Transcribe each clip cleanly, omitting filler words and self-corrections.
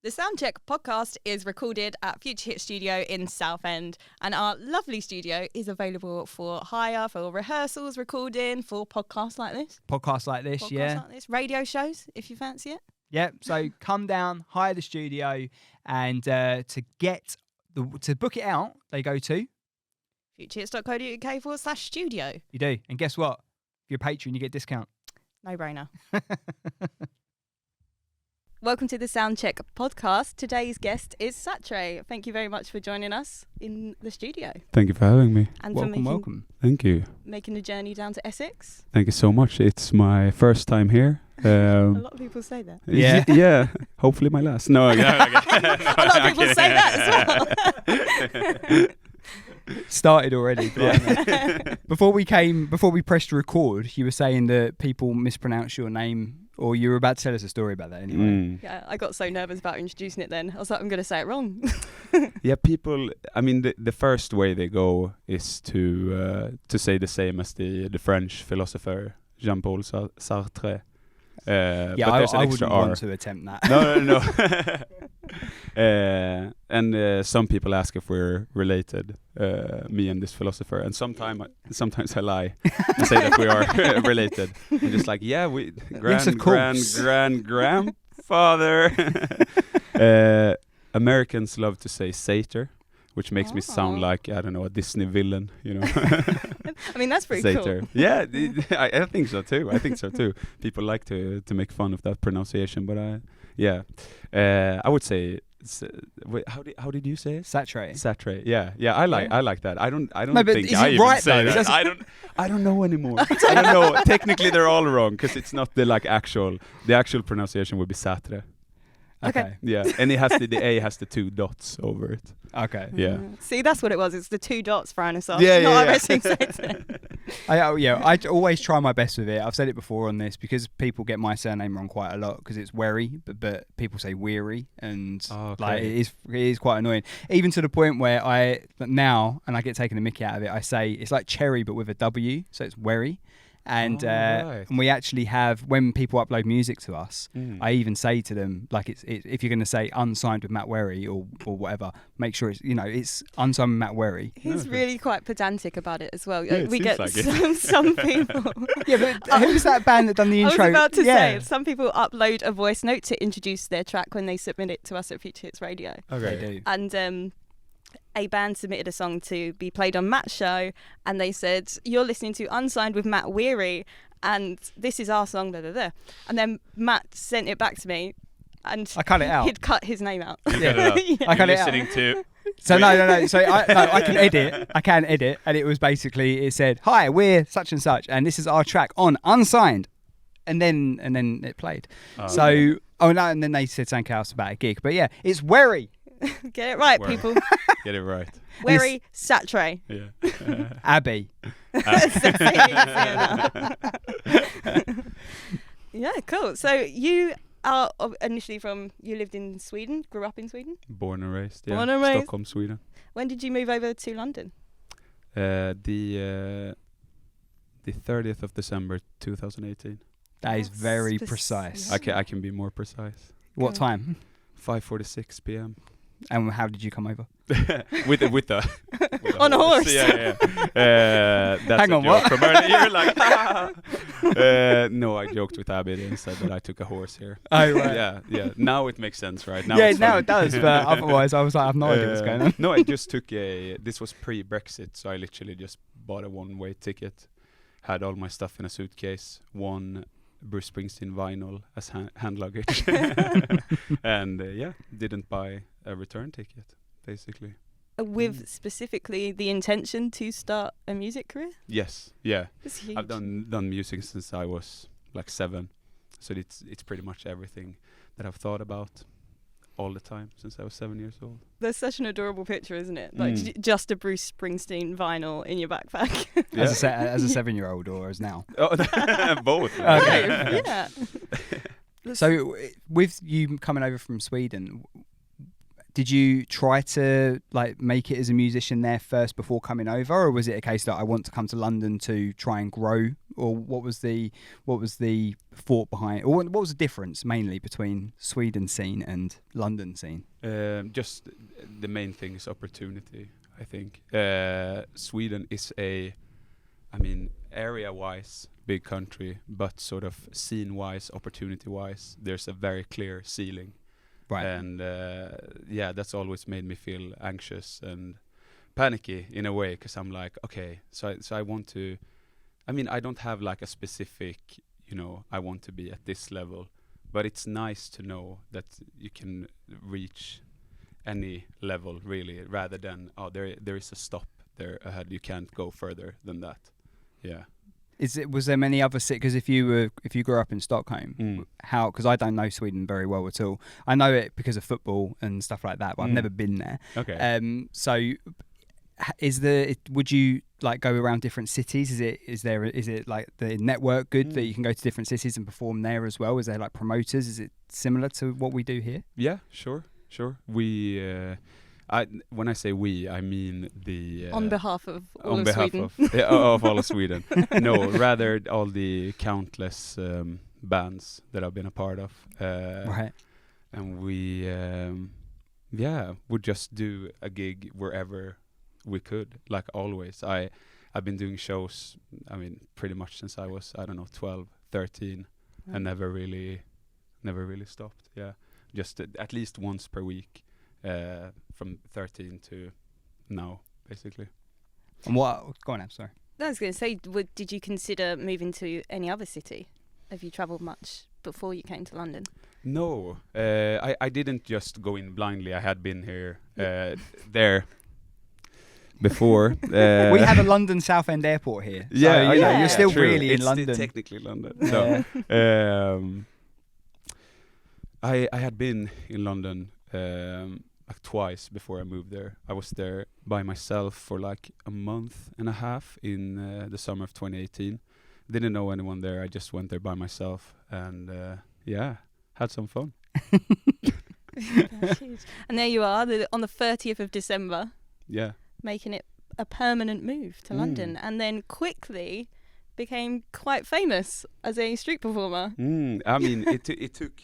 The Soundcheck podcast is recorded at Future Hit Studio in Southend, and our lovely studio is available for hire, for rehearsals, recording, for podcasts like this. Radio shows, if you fancy it. Yeah, so come down, hire the studio, and to book it out, they go to futurehits.co.uk/studio. You do, and guess what? If you're a patron, you get discount. No brainer. Welcome to the Soundcheck podcast. Today's guest is SATRE. Thank you very much for joining us in the studio. Thank you for having me. And welcome. Thank you. Making the journey down to Essex. Thank you so much. It's my first time here. A lot of people say that. Yeah. Yeah. Hopefully my last. No. A lot of people say that as well. Started already. Before we pressed record, you were saying that people mispronounce your name. Or you were about to tell us a story about that anyway. Yeah, I got so nervous about introducing it then. I was like, I'm going to say it wrong. Yeah, people, I mean, the first way they go is to say the same as the French philosopher Jean-Paul Sartre. Yeah, but there's an I extra wouldn't R. want to attempt that. No. And some people ask if we're related, me and this philosopher. And sometimes I lie and say that we are related. I'm just like, yeah, we grandfather. Americans love to say SATRE, which makes me sound like, I don't know, a Disney villain, you know. I mean, that's pretty SATRE. cool. Yeah, I think so too. People like to make fun of that pronunciation, but I would say, how did you say it? SATRE. SATRE. Yeah. I like that. I don't No, but think is I it even right, say though? that. I don't know anymore. I don't know. Technically, they're all wrong because it's not the actual pronunciation would be SATRE. Okay. Yeah, and it has the A has the 2 dots over it. Okay. Yeah. See, that's what it was. It's the 2 dots for Anasaur. Yeah. I always try my best with it. I've said it before on this because people get my surname wrong quite a lot because it's Wherry, but people say Wherry, and like it is quite annoying. Even to the point where I get taken the mickey out of it. I say it's like cherry but with a W, so it's Wherry. And and we actually have, when people upload music to us, I even say to them, like, it's if you're going to say unsigned with Matt Wherry or whatever, make sure it's unsigned with Matt Wherry. He's really quite pedantic about it as well. Yeah, we get some people. Yeah, but who's that band that done the intro? I was about to say, some people upload a voice note to introduce their track when they submit it to us at Future Hits Radio. Okay. They do. And a band submitted a song to be played on Matt's show, and they said, "You're listening to Unsigned with Matt Wherry, and this is our song." Blah, blah, blah. And then Matt sent it back to me, and I cut it out. He'd cut his name out. Yeah. I cut it out. To So no. So I can edit. I can edit, and it was basically, it said, "Hi, we're such and such, and this is our track on Unsigned," and then it played. And then they said something else about a gig, but yeah, it's Wherry. Get it right, Wherry. people. Get it right. Wherry, SATRE. Yeah. Abi. Yeah, cool. So you are initially you lived in Sweden, grew up in Sweden? Born and raised. Yeah. Born and raised. Stockholm, Sweden. When did you move over to London? The 30th of December 2018. That is very precise. I can be more precise. What time? 5:46 p.m. And how did you come over? with the on a horse. Yeah. That's Hang a on, joke what? from earlier. You're like, no, I joked with Abi and said that I took a horse here. Oh, right. Yeah. Now it makes sense, right? Now Now it does, but otherwise I was like, I have no idea what's going on. No, I just took this was pre-Brexit, so I literally just bought a one-way ticket, had all my stuff in a suitcase, one Bruce Springsteen vinyl as hand luggage, and didn't buy a return ticket, basically. With specifically the intention to start a music career? Yes, yeah. That's huge. I've done music since I was like 7, so it's pretty much everything that I've thought about all the time since I was 7 years old. There's such an adorable picture, isn't it? Like just a Bruce Springsteen vinyl in your backpack. Yeah. As a 7-year-old or as now? Oh, both. Okay. Yeah. So with you coming over from Sweden, did you try to like make it as a musician there first before coming over, or was it a case that I want to come to London to try and grow, or what was the thought behind, or what was the difference mainly between Sweden scene and London scene? Just the main thing is opportunity, I think. Sweden is area-wise, big country, but sort of scene-wise, opportunity-wise, there's a very clear ceiling. Right. And that's always made me feel anxious and panicky in a way, because I'm like, okay, so I want to, I don't have like a specific, I want to be at this level, but it's nice to know that you can reach any level really, rather than, there is a stop there ahead, you can't go further than that. Yeah. Was there many other cities? Because if you grew up in Stockholm, how? Because I don't know Sweden very well at all. I know it because of football and stuff like that, but I've never been there. Okay. So, would you like go around different cities? Is it like the network good that you can go to different cities and perform there as well? Is there like promoters? Is it similar to what we do here? Yeah, sure. We. When I say we, I mean the on behalf of all of Sweden. of all of Sweden. No, rather all the countless bands that I've been a part of. Right. And we, would just do a gig wherever we could, like always. I've been doing shows, pretty much since I was 12, 13, and never really stopped. Yeah, just at least once per week. From 13 to now, basically. And what? Go on, I'm sorry. I was going to say, did you consider moving to any other city? Have you travelled much before you came to London? No, I didn't just go in blindly. I had been here, there before. We have a London Southend airport here. So, you're still true. really it's in London. It's technically London. No. I had been in London like twice before I moved there. I was there by myself for like a month and a half in the summer of 2018. Didn't know anyone there. I just went there by myself and had some fun. That's huge. And there you are on the 30th of December. Yeah. Making it a permanent move to London, and then quickly became quite famous as a street performer. It took.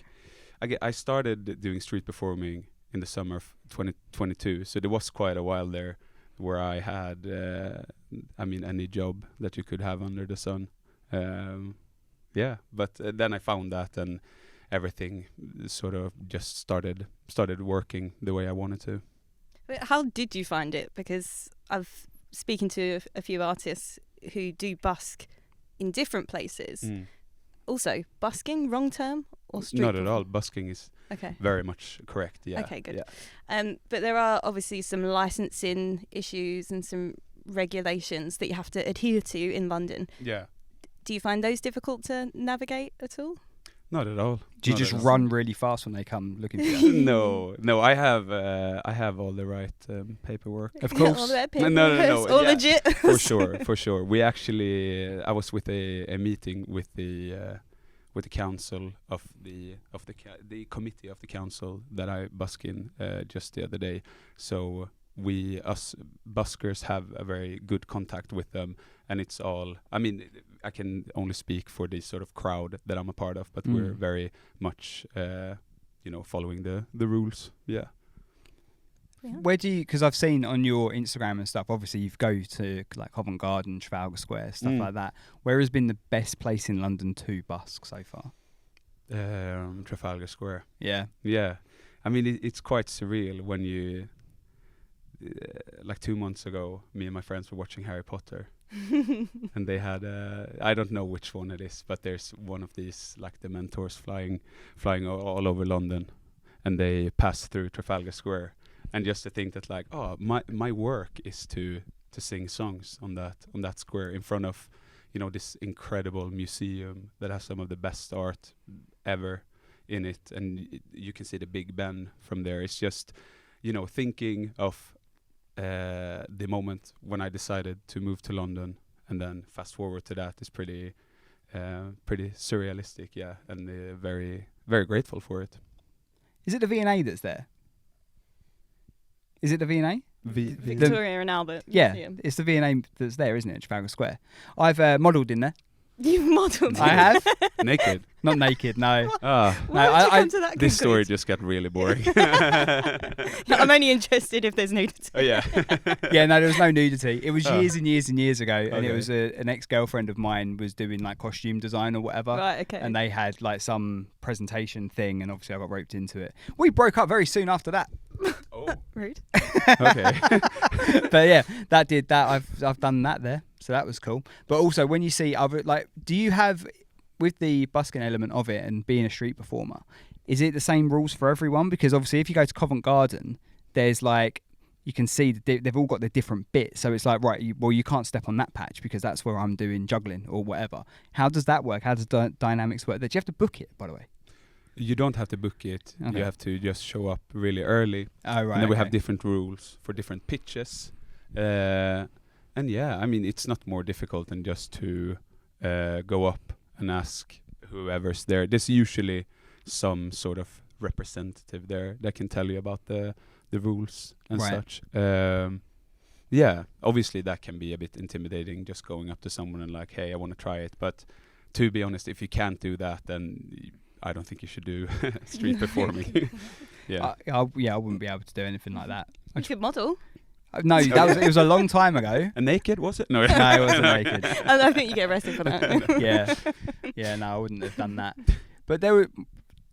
I started doing street performing in the summer of 2022, so there was quite a while there where I had, any job that you could have under the sun. But then I found that, and everything sort of just started working the way I wanted to. How did you find it? Because I've speaking to a few artists who do busk in different places. Also, busking, wrong term or street? Not at all. Busking is very much correct. Yeah. Okay, good. Yeah. But there are obviously some licensing issues and some regulations that you have to adhere to in London. Yeah. Do you find those difficult to navigate at all? Not at all. Do you just run really fast when they come looking for you? No. I have all the right paperwork. Of course. All the paperwork. No. All legit. For sure. We actually, I was with a meeting with the council of the committee of the council that I busk in just the other day. So us buskers have a very good contact with them, and it's all. I can only speak for the sort of crowd that I'm a part of, but we're very much, following the rules. Yeah. Where do you? Because I've seen on your Instagram and stuff. Obviously, you go to like Covent Garden, Trafalgar Square, stuff like that. Where has been the best place in London to busk so far? Trafalgar Square. Yeah. Yeah. It's quite surreal when you. Like 2 months ago, me and my friends were watching Harry Potter, and they had I don't know which one it is, but there's one of these like the mentors flying all over London, and they pass through Trafalgar Square, and just to think that like, my work is to sing songs on that square in front of this incredible museum that has some of the best art ever in it, and you can see the Big Ben from there. It's just thinking of the moment when I decided to move to London, and then fast forward to that is pretty surrealistic, yeah, and very, very grateful for it. Is it the V&A that's there? Is it the V&A? Victoria and Albert Museum. It's the V&A that's there, isn't it, Trafalgar Square? I've modelled in there. You've modelled? I have. Naked? Not naked, no. Why did you come to that this story conclusion? just got really boring. I'm only interested if there's nudity. Oh, yeah. Yeah, no, there was no nudity. It was years and years and years ago, and it was an ex-girlfriend of mine was doing like costume design or whatever. Right, okay. And they had like some presentation thing, and obviously I got roped into it. We broke up very soon after that. Oh. Rude. Okay. But yeah, that did that. I've done that there, so that was cool. But also, when you see other, like, do you have, with the busking element of it and being a street performer, is it the same rules for everyone? Because obviously, if you go to Covent Garden, there's like, you can see they've all got their different bits. So it's like, right, you can't step on that patch because that's where I'm doing juggling or whatever. How does that work? How does dynamics work? Do you have to book it, by the way? You don't have to book it. Okay. You have to just show up really early. Oh, right. And then we have different rules for different pitches. And yeah, I mean, it's not more difficult than just to go up and ask whoever's there. There's usually some sort of representative there that can tell you about the rules and such. Yeah, obviously that can be a bit intimidating, just going up to someone and like, hey, I want to try it. But to be honest, if you can't do that, then I don't think you should do street performing. Yeah. I wouldn't be able to do anything like that. You could model. No, it was a long time ago. And naked, was it? No, no, it wasn't naked. And I think you get arrested for that. Yeah, no, I wouldn't have done that. But there were.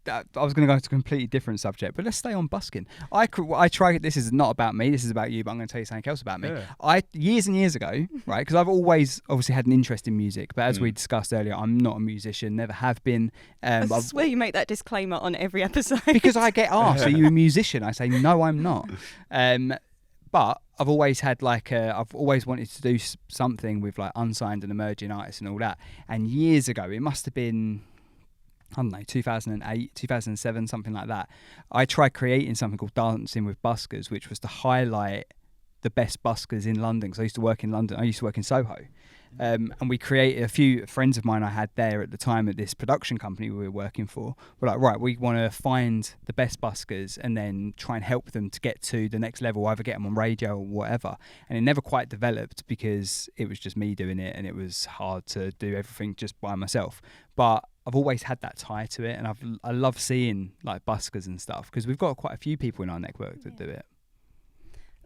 I was going to go to a completely different subject, but let's stay on busking. I try. This is not about me. This is about you. But I'm going to tell you something else about me. Yeah. Years and years ago, right? Because I've always obviously had an interest in music, but as we discussed earlier, I'm not a musician. Never have been. I swear you make that disclaimer on every episode. Because I get asked, "Are you a musician?" I say, "No, I'm not." But I've always had I've always wanted to do something with like unsigned and emerging artists and all that. And years ago, it must have been, I don't know, 2008, 2007, something like that. I tried creating something called Dancing with Buskers, which was to highlight the best buskers in London. Because I used to work in London. I used to work in Soho. And we created, a few friends of mine I had there at the time at this production company we were working for, were like, right, we want to find the best buskers and then try and help them to get to the next level, either get them on radio or whatever. And it never quite developed because it was just me doing it and it was hard to do everything just by myself. But I've always had that tie to it, and I love seeing like buskers and stuff because we've got quite a few people in our network that do it.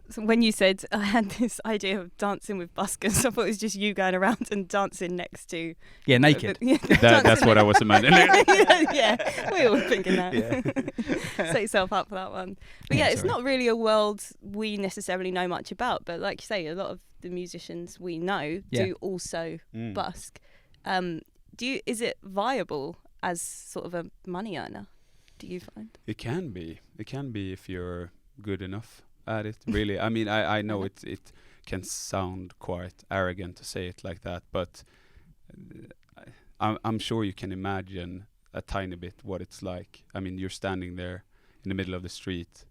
So when you said I had this idea of dancing with buskers, I thought it was just you going around and dancing next to... Yeah, naked. That's what I was imagining. Yeah, we all were thinking that. Yeah. Set yourself up for that one. But yeah, it's not really a world we necessarily know much about, but like you say, a lot of the musicians we know do also busk. Is it viable as sort of a money earner, do you find? It can be if you're good enough at it, really. I mean, I know it can sound quite arrogant to say it like that, but I'm sure you can imagine a tiny bit what it's like. I mean, you're standing there in the middle of the street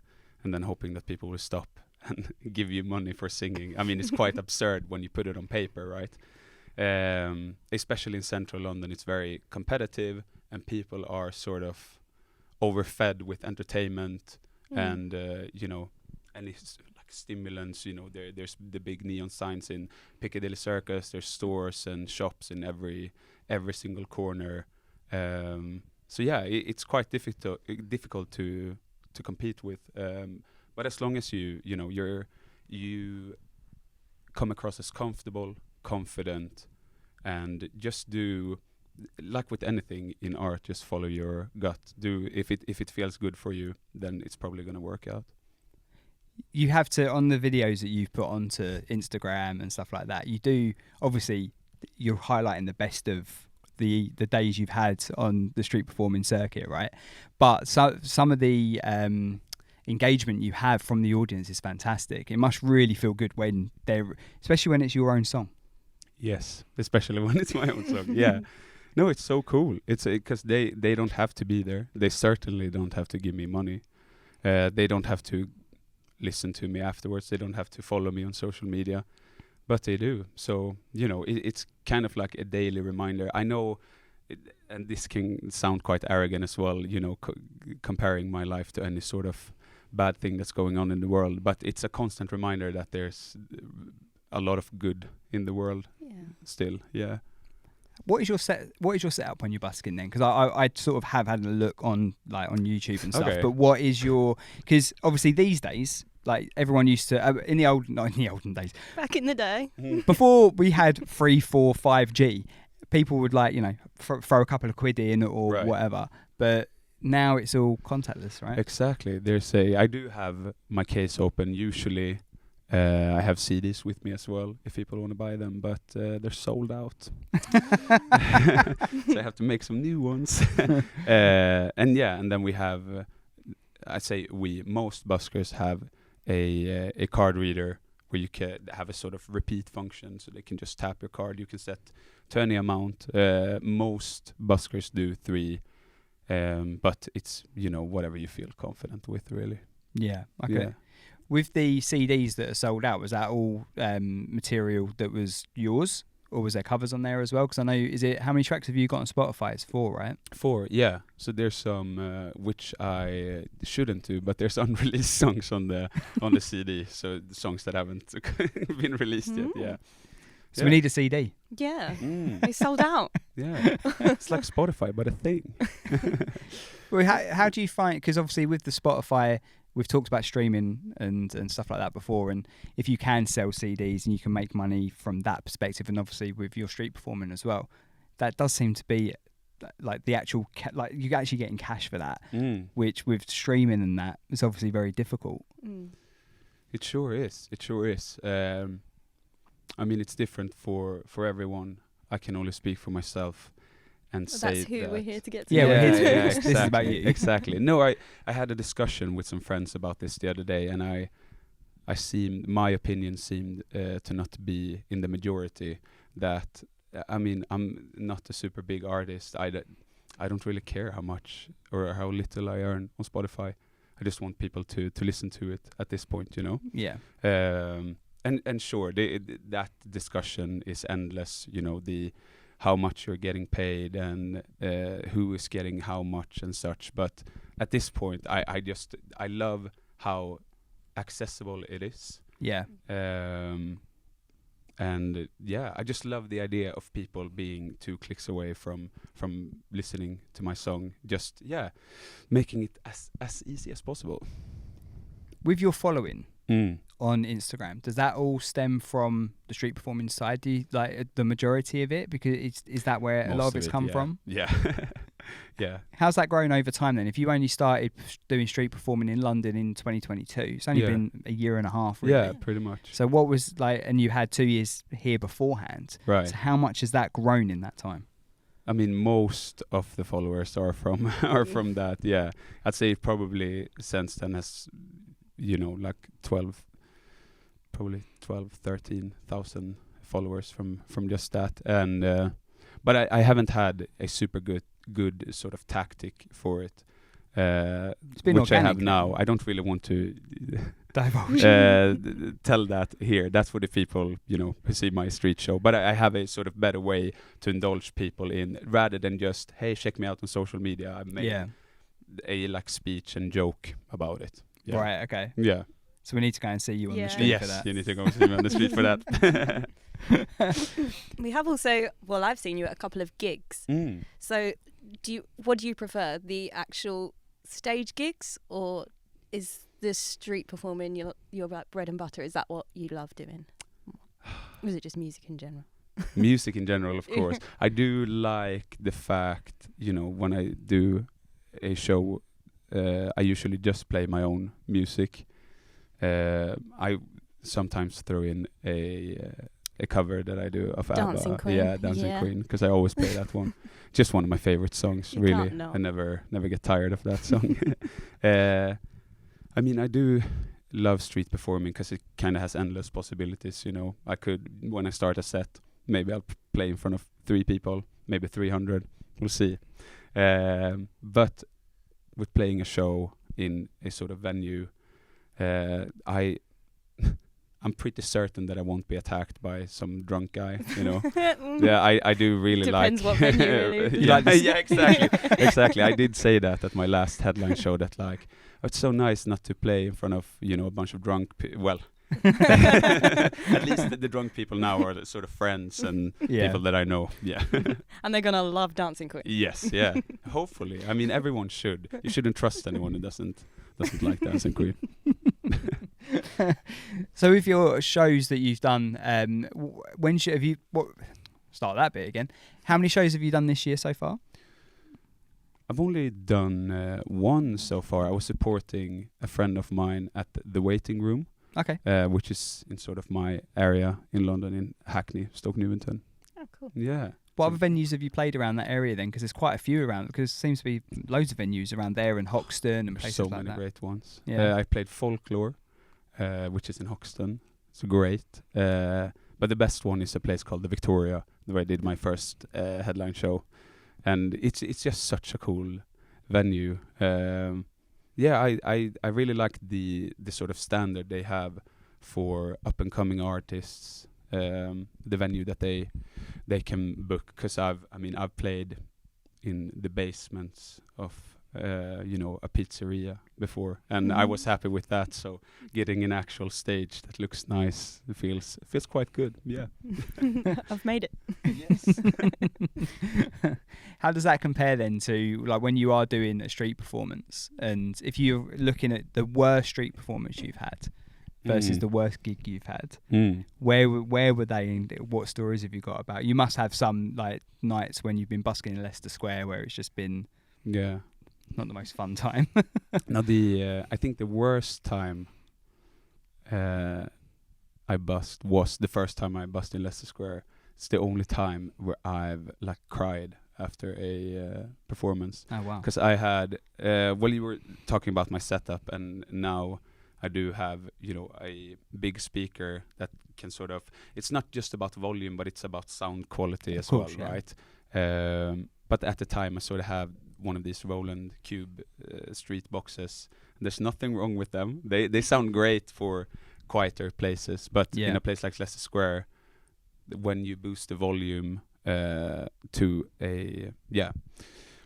and then hoping that people will stop and give you money for singing. I mean, it's quite absurd when you put it on paper, right? Especially in central London, it's very competitive and people are sort of overfed with entertainment and, any like stimulants, there's the big neon signs in Piccadilly Circus, there's stores and shops in every single corner. So yeah, it's quite difficult to compete with. But as long as you come across as comfortable, confident, and just do, like with anything in art, just follow your gut. If it feels good for you, then it's probably going to work out. You have to, on the videos that you've put onto Instagram and stuff like that, you do, obviously, you're highlighting the best of the days you've had on the street performing circuit, right? But some of the engagement you have from the audience is fantastic. It must really feel good when especially when it's your own song. Yes, especially when it's my own song. Yeah. No, it's so cool. It's because they don't have to be there. They certainly don't have to give me money. They don't have to listen to me afterwards. They don't have to follow me on social media, but they do. So, it's kind of like a daily reminder. I know, and this can sound quite arrogant as well, comparing my life to any sort of bad thing that's going on in the world, but it's a constant reminder that there's a lot of good in the world still. Yeah. What is your setup when you're busking then? Because I sort of have had a look on YouTube and stuff. But what is your? Because obviously these days, like everyone used to in the olden days, back in the day, before we had 3, 4, 5G, people would throw a couple of quid in or whatever. But now it's all contactless, right? Exactly. I do have my case open usually. I have CDs with me as well if people want to buy them, but they're sold out. So I have to make some new ones. And then we have, most buskers have a card reader where you can have a sort of repeat function, so they can just tap your card. You can set to any amount. Most buskers do 3, but it's, whatever you feel confident with, really. Yeah, okay. Yeah. With the CDs that are sold out, was that all material that was yours, or was there covers on there as well? Because I know, how many tracks have you got on Spotify? It's 4, right? 4, yeah. So there's some which I shouldn't do, but there's unreleased songs on the CD. So the songs that haven't been released yet. Yeah. So we need a CD. Yeah, they sold out. Yeah, it's like Spotify, but a thing. Well, how do you find? Because obviously with the Spotify, we've talked about streaming and stuff like that before, and if you can sell CDs and you can make money from that perspective, and obviously with your street performing as well, that does seem to be like the actual you're actually getting cash for that, which with streaming and that is obviously very difficult. It sure is. I mean, it's different for everyone. I can only speak for myself. And that's who we're here to get to. Yeah, we're here to exactly. This is about you. Exactly. No, I had a discussion with some friends about this the other day, and my opinion seemed to not be in the majority. That I mean, I'm not a super big artist. I don't really care how much or how little I earn on Spotify. I just want people to listen to it at this point, Yeah. And sure, that discussion is endless. How much you're getting paid and who is getting how much and such. But at this point, I love how accessible it is. Yeah. And I just love the idea of people being 2 clicks away from listening to my song. Just making it as easy as possible. With your following on Instagram, does that all stem from the street performing side? Do you like the majority of it? Because is that where a lot of it's come from? Yeah. Yeah. How's that grown over time then? If you only started doing street performing in London in 2022, it's only been a year and a half, really. Yeah, pretty much. So what was and you had 2 years here beforehand. Right. So how much has that grown in that time? I mean, most of the followers are from that. Yeah. I'd say probably since then has, like 13,000 followers from just that. And but I haven't had a super good sort of tactic for it, which organic, I have now. I don't really want to divulge tell that here. That's for the people who see my street show. But I have a sort of better way to indulge people in, rather than just, hey, check me out on social media. I made a speech and joke about it. Yeah. Right. Okay. Yeah. So we need to go and see you on the street for that. Yes, you need to go and see me on the street for that. We have also, I've seen you at a couple of gigs. So what do you prefer, the actual stage gigs, or is the street performing your bread and butter? Is that what you love doing? Or is it just music in general? Music in general, of course. I do like the fact, when I do a show, I usually just play my own music. I sometimes throw in a cover that I do of Dancing ABBA. Queen. Yeah, Dancing Queen, because I always play that one. Just one of my favorite songs, really. I never get tired of that song. I mean, I do love street performing because it kind of has endless possibilities. I could, when I start a set, maybe I'll play in front of 3 people, maybe 300. We'll see. But with playing a show in a sort of venue, I I'm pretty certain that I won't be attacked by some drunk guy, you know. Yeah, I do really Depends like. what venue really. Yeah, yeah, exactly, exactly. I did say that at my last headline show that like, oh, it's so nice not to play in front of, you know, a bunch of drunk. Well, at least the drunk people now are the sort of friends and people that I know. Yeah. And they're gonna love Dancing Queen. Yes, yeah. Hopefully. I mean, everyone should. You shouldn't trust anyone who doesn't like Dancing Queen. So with your shows that you've done, start that bit again. How many shows have you done this year so far? I've only done one so far. I was supporting a friend of mine at the Waiting Room. Okay. Which is in sort of my area in London, in Hackney, Stoke Newington. Oh, cool. Yeah. What other venues have you played around that area then? Because there's quite a few around. Because there seems to be loads of venues around there and Hoxton and places so like that. So many great ones. Yeah. I played Folklore, which is in Hoxton. It's great. But the best one is a place called the Victoria, where I did my first headline show, and it's just such a cool venue. Yeah, I really like the sort of standard they have for up and coming artists. The venue that they can book, because I've played in the basements of a pizzeria before, and I was happy with that. So getting an actual stage that looks nice, it feels quite good. Yeah. I've made it. Yes. How does that compare then to like when you are doing a street performance, and if you're looking at the worst street performance you've had versus the worst gig you've had, where were they and what stories have you got about? You must have some like nights when you've been busking in Leicester Square where it's just been not the most fun time. No, I think the worst time I bust was the first time I bust in Leicester Square. It's the only time where I've like cried after a performance. Oh wow! Because I had you were talking about my setup, and now I do have a big speaker that can sort of. It's not just about volume, but it's about sound quality as well, right? But at the time, I sort of have one of these Roland Cube street boxes. There's nothing wrong with them. They sound great for quieter places, but in a place like Leicester Square, when you boost the volume to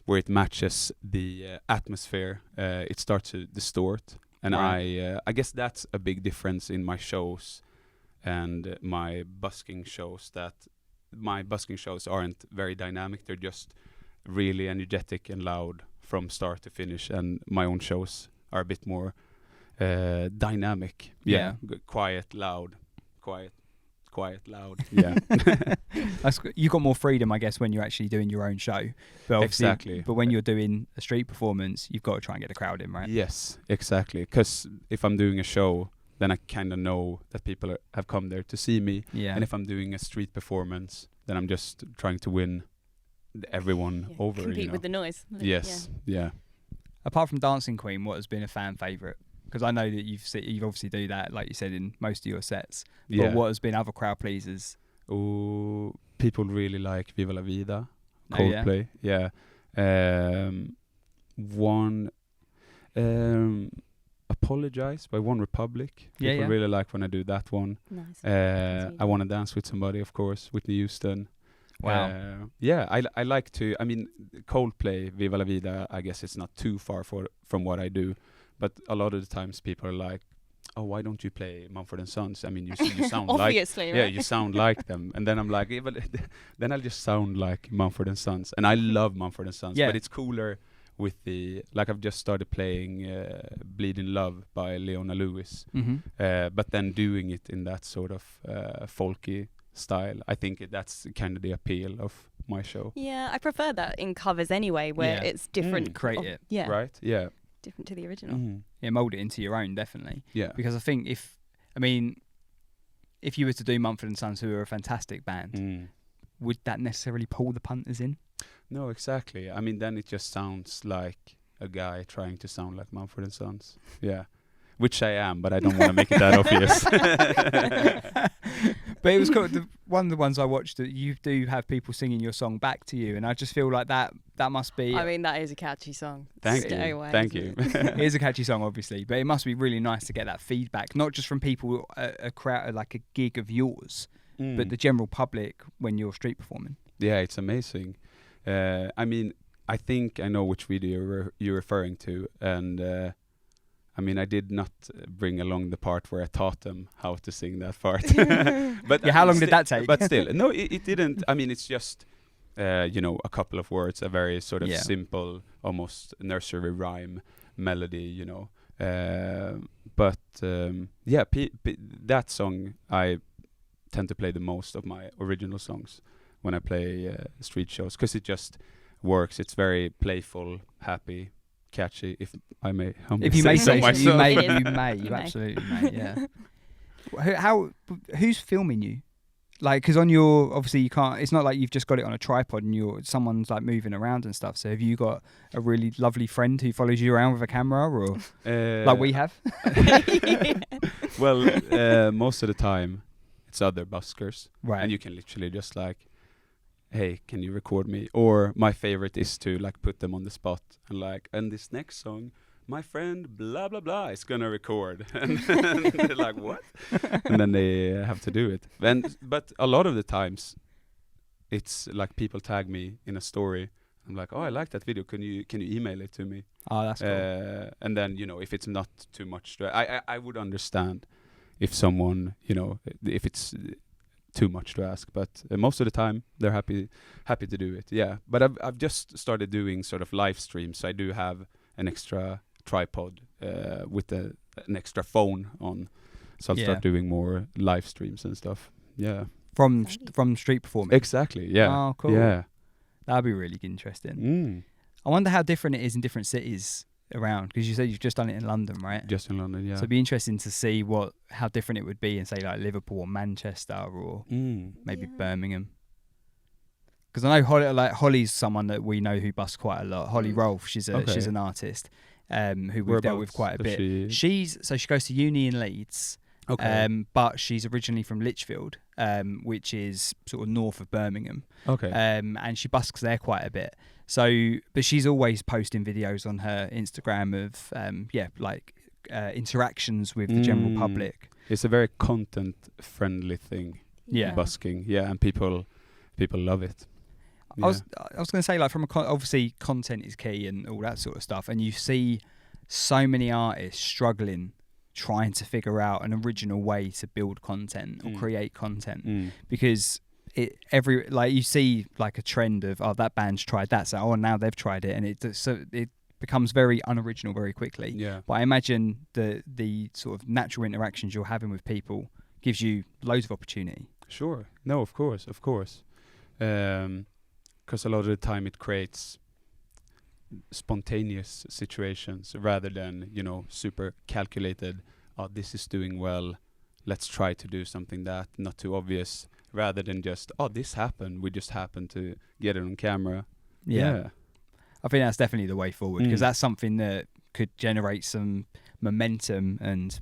where it matches the atmosphere, it starts to distort. And I guess that's a big difference in my shows and my busking shows, that my busking shows aren't very dynamic. They're just really energetic and loud from start to finish, and my own shows are a bit more dynamic. Quiet, loud. Yeah. You got more freedom, I guess, when you're actually doing your own show. But exactly. But when you're doing a street performance, you've got to try and get the crowd in, right? Yes, exactly. Because if I'm doing a show, then I kind of know that people have come there to see me. Yeah. And if I'm doing a street performance, then I'm just trying to win everyone over. Compete with the noise. Yes. Yeah. Apart from Dancing Queen, what has been a fan favourite? Because I know that you've obviously do that, like you said, in most of your sets. But what has been other crowd pleasers? Oh, people really like Viva La Vida, Coldplay. One, Apologize by One Republic. People really like when I do that one. Nice. I Want to Dance with Somebody, of course, Whitney Houston. Wow. I like to. I mean, Coldplay, Viva La Vida. I guess it's not too far from what I do, but a lot of the times people are like, "Oh, why don't you play Mumford & Sons? I mean, you sound obviously, like right? You sound like them." And then I'm like, but then I'll just sound like Mumford & Sons, and I love Mumford & Sons, but it's cooler with the I've just started playing Bleed in Love by Leona Lewis, but then doing it in that sort of folky style. I think that's kind of the appeal of my show. Yeah, I prefer that in covers anyway, where it's different. Create it. Yeah. Right? Yeah. Different to the original. Yeah, mould it into your own, definitely. Yeah. Because I think if you were to do Mumford & Sons, who are a fantastic band, would that necessarily pull the punters in? No, exactly. I mean, then it just sounds like a guy trying to sound like Mumford & Sons. Yeah. which I am, but I don't want to make it that obvious. But it was cool. One of the ones I watched, that you do have people singing your song back to you, and I just feel like that must be. I mean, that is a catchy song. Thank you. It is a catchy song, obviously, but it must be really nice to get that feedback, not just from people a crowd, like a gig of yours, but the general public when you're street performing. Yeah, it's amazing. I mean, I think I know which video you're referring to, and I mean, I did not bring along the part where I taught them how to sing that part. But yeah, how long did that take? But still, no, it didn't. I mean, it's just, a couple of words, a very sort of simple, almost nursery rhyme melody, that song, I tend to play the most of my original songs when I play street shows, because it just works. It's very playful, happy, catchy, if I may humbly say so myself. You absolutely may, yeah. Who's filming you? Like, because on your, obviously you can't, it's not like you've just got it on a tripod and someone's like moving around and stuff. So have you got a really lovely friend who follows you around with a camera, or like we have? Well, most of the time it's other buskers. Right. And you can literally just like, hey, can you record me? Or my favorite is to like put them on the spot and like, and this next song, my friend blah blah blah is gonna record, and they're like, what? And then they have to do it. But a lot of the times, it's like people tag me in a story. I'm like, oh, I like that video. Can you email it to me? Oh, that's cool. And then if it's not too much, I would understand if someone if it's too much to ask, but most of the time they're happy to do it. Yeah, but I've just started doing sort of live streams, so I do have an extra tripod with an extra phone on, so I'll start doing more live streams and stuff. Yeah, from street performing. Exactly. Yeah. Oh, cool. Yeah, that'd be really interesting. I wonder how different it is in different cities around, because you said you've just done it in London, right? Just in London, yeah. So it'd be interesting to see how different it would be in, say, like Liverpool or Manchester or maybe Birmingham. Because I know Holly's someone that we know who busts quite a lot. Holly Rolfe, she's an artist who we've dealt with quite a bit. She goes to uni in Leeds, but she's originally from Lichfield, which is sort of north of Birmingham. Okay. And she busks there quite a bit. So, but she's always posting videos on her Instagram of interactions with the general public. It's a very content-friendly thing. Yeah, busking. Yeah, and people love it. Yeah. I was going to say, like, obviously content is key and all that sort of stuff, and you see so many artists struggling trying to figure out an original way to build content or create content, because you see like a trend of, oh, that band's tried that, so now they've tried it, and it becomes very unoriginal very quickly. Yeah. But I imagine the sort of natural interactions you're having with people gives you loads of opportunity. Sure. No, of course. Because a lot of the time it creates spontaneous situations rather than super calculated. Oh, this is doing well, let's try to do something that not too obvious, rather than just, oh, this happened, we just happened to get it on camera. Yeah. I think that's definitely the way forward, because that's something that could generate some momentum and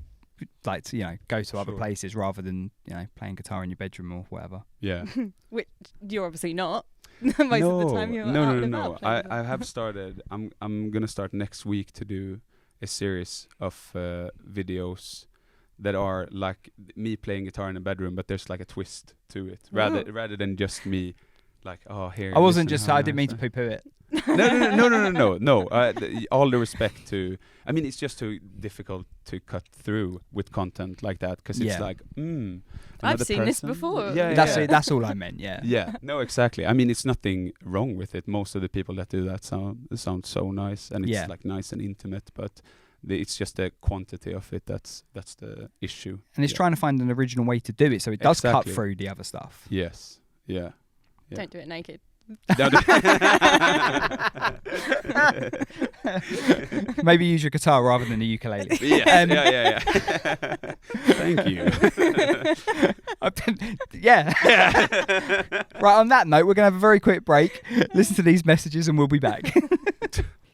like to, go to other places rather than playing guitar in your bedroom or whatever. Yeah. Which you're obviously not. Most of the time you're no. I have started. I'm gonna start next week to do a series of videos that are like me playing guitar in a bedroom, but there's like a twist to it, rather than just me like, oh, here. I wasn't just. I didn't mean to poo-poo it. No. All the respect to. I mean, it's just too difficult to cut through with content like that, because it's like, I've seen this before. Yeah, that's all I meant. Yeah. Yeah. No, exactly. I mean, it's nothing wrong with it. Most of the people that do that sound so nice, and it's like nice and intimate, but it's just the quantity of it that's the issue. And it's trying to find an original way to do it, so it does cut through the other stuff. Yes. Yeah. Don't do it naked. Maybe use your guitar rather than the ukulele. Yeah. Thank you. Yeah. Right, on that note, we're going to have a very quick break, listen to these messages, and we'll be back.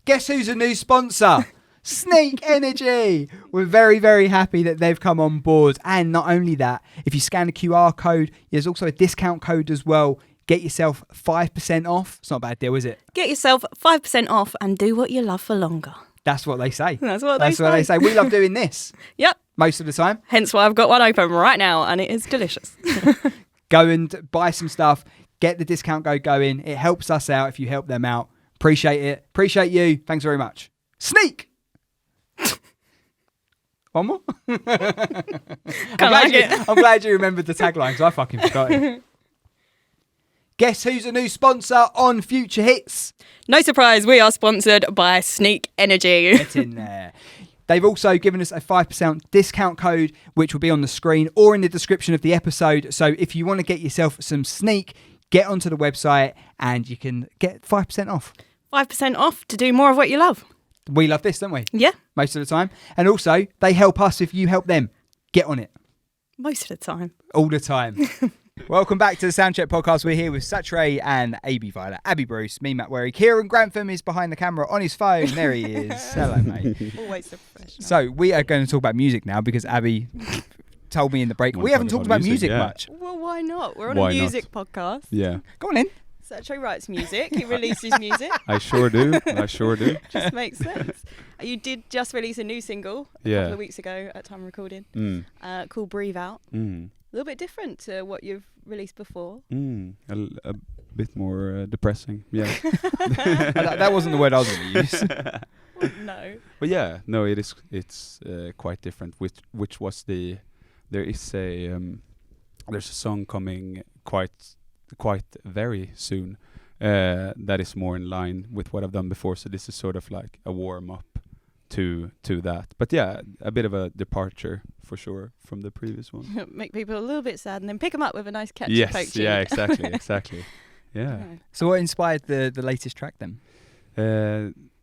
Guess who's a new sponsor? Sneak Energy. We're very, very happy that they've come on board. And not only that, if you scan the QR code, there's also a discount code as well. Get yourself 5% off. It's not a bad deal, is it? Get yourself 5% off and do what you love for longer. That's what they say. That's what they say. We love doing this. Yep. Most of the time. Hence why I've got one open right now, and it is delicious. Go and buy some stuff. Get the discount code going. It helps us out if you help them out. Appreciate it. Appreciate you. Thanks very much. Sneak! One more? I'm glad you remembered the tagline because I fucking forgot it. Guess who's a new sponsor on Future Hits? No surprise, we are sponsored by Sneak Energy. Get in there. They've also given us a 5% discount code, which will be on the screen or in the description of the episode. So if you want to get yourself some Sneak, get onto the website and you can get 5% off. 5% off to do more of what you love. We love this, don't we? Yeah. Most of the time. And also, they help us if you help them. Get on it. Most of the time. All the time. Welcome back to the Soundcheck Podcast. We're here with SATRE and Abi Bruce, me, Matt Wherry. Kieran Grantham is behind the camera on his phone. There he is. Hello, mate. Always so professional. So, we are going to talk about music now because Abi told me in the break. We haven't talked about music much. Well, why not? We're on a music podcast. Yeah. Go on in. SATRE writes music. He releases music. I sure do. Just makes sense. You did just release a new single a couple of weeks ago at time of recording called Breathe Out. A little bit different to what you've released before. A bit more depressing. Yeah. That wasn't the word I was going to use. Well, no. But yeah, no, it's quite different. Which was there is a there's a song coming quite very soon that is more in line with what I've done before. So this is sort of like a warm up to that. But yeah, a bit of a departure for sure from the previous one. Make people a little bit sad and then pick them up with a nice catchy folk tune. Yeah, exactly. Yeah. So what inspired the latest track then?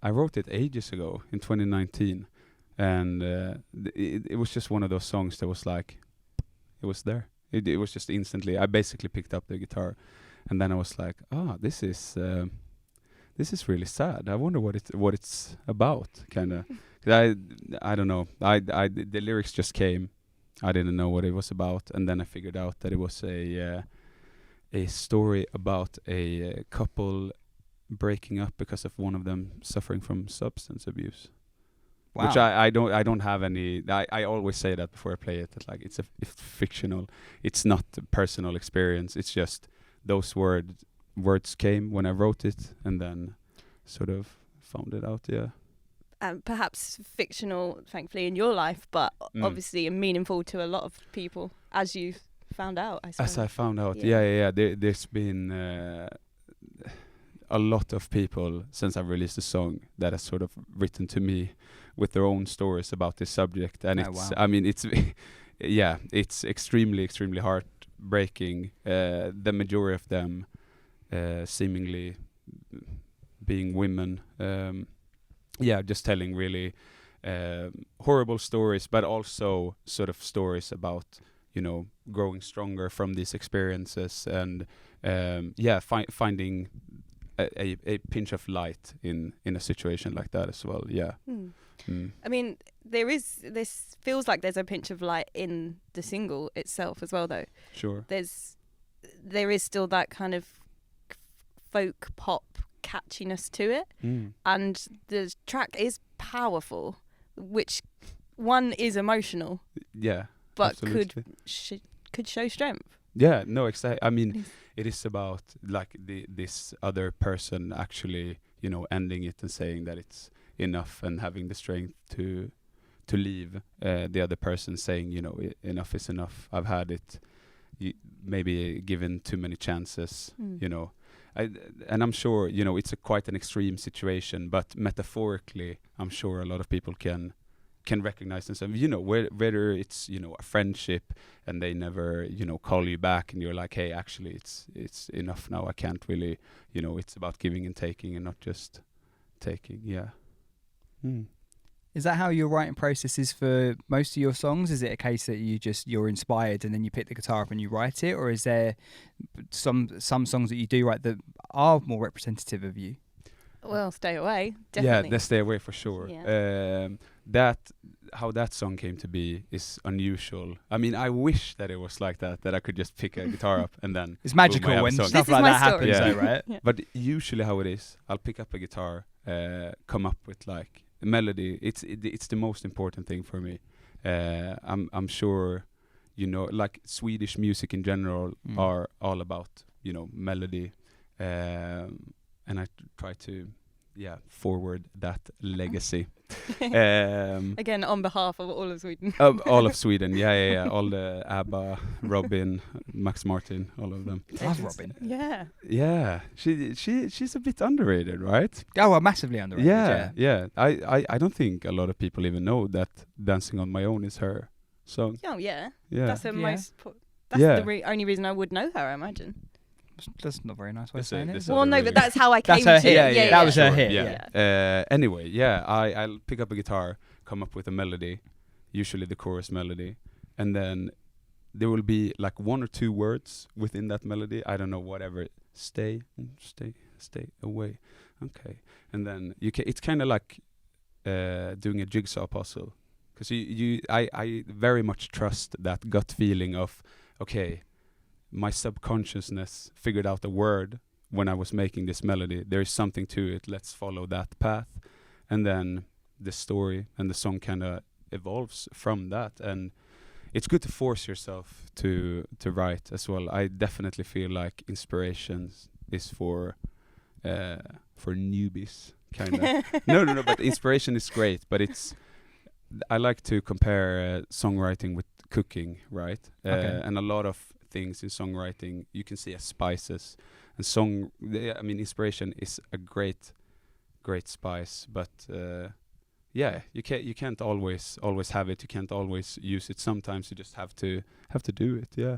I wrote it ages ago in 2019, and it was just one of those songs that was like, it was there. It was just instantly. I basically picked up the guitar, and then I was like, this is really sad. I wonder what it's about, kind of. I don't know. The lyrics just came. I didn't know what it was about, and then I figured out that it was a story about a couple breaking up because of one of them suffering from substance abuse. Wow. Which I don't have any. I always say that before I play it. That like it's fictional. It's not a personal experience. It's just those words came when I wrote it, and then sort of found it out. Yeah. Perhaps fictional, thankfully, in your life, but obviously meaningful to a lot of people, as you found out. I suppose. As I found out, yeah. There's been a lot of people since I've released the song that has sort of written to me with their own stories about this subject, and I mean, it's it's extremely heartbreaking. The majority of them seemingly being women. Just telling really horrible stories, but also sort of stories about, growing stronger from these experiences, and finding a pinch of light in a situation like that as well. Yeah. I mean, this feels like there's a pinch of light in the single itself as well, though. Sure. There is still that kind of folk pop catchiness to it, and the track is powerful, which one is emotional, but absolutely. could show strength. Yeah, no, exactly. I mean, it is about like this other person actually, ending it and saying that it's enough, and having the strength to leave. The other person saying, enough is enough. I've had it. Maybe given too many chances. And I'm sure, it's quite an extreme situation, but metaphorically, I'm sure a lot of people can recognize themselves, whether it's, a friendship and they never, call you back and you're like, hey, actually, it's enough now. I can't really, it's about giving and taking and not just taking. Yeah. Is that how your writing process is for most of your songs? Is it a case that you're inspired and then you pick the guitar up and you write it, or is there some songs that you do write that are more representative of you? Well, stay away. Definitely. Yeah, stay away for sure. Yeah. How that song came to be is unusual. I mean, I wish that it was like that I could just pick a guitar up and then it's magical boom, when stuff stuff like that happens, yeah. though, right? Yeah. But usually how it is, I'll pick up a guitar, come up with like a melody. It's the most important thing for me. I'm sure, you know, like Swedish music in general are all about, you know, melody, and I try to forward that legacy. Again, on behalf of all of Sweden. All of Sweden, yeah. All the ABBA, Robin, Max Martin, all of them. Love Robin. Yeah. Yeah, she's a bit underrated, right? Oh, well, massively underrated. Yeah. I don't think a lot of people even know that "Dancing on My Own" is her song. Oh yeah. Yeah. That's the Yeah. That's the only reason I would know her, I imagine. That's not a very nice way of That's a- saying that's it. a Well, no, really but that's how I came That's her to hit. it. That was her Sure, hit. yeah. Anyway, I'll pick up a guitar, come up with a melody, usually the chorus melody, and then there will be like one or two words within that melody. I don't know, whatever. Stay away. Okay, and then it's kind of like doing a jigsaw puzzle, because I very much trust that gut feeling of, okay, my subconsciousness figured out the word when I was making this melody. There is something to it. Let's follow that path. And then the story and the song kind of evolves from that. And it's good to force yourself to write as well. I definitely feel like inspiration is for newbies, kind of. No, but inspiration is great. But I like to compare songwriting with cooking, right? Okay. And a lot of things in songwriting you can see as spices, and inspiration is a great spice, but you can't always have it. You can't always use it. Sometimes you just have to do it. Yeah.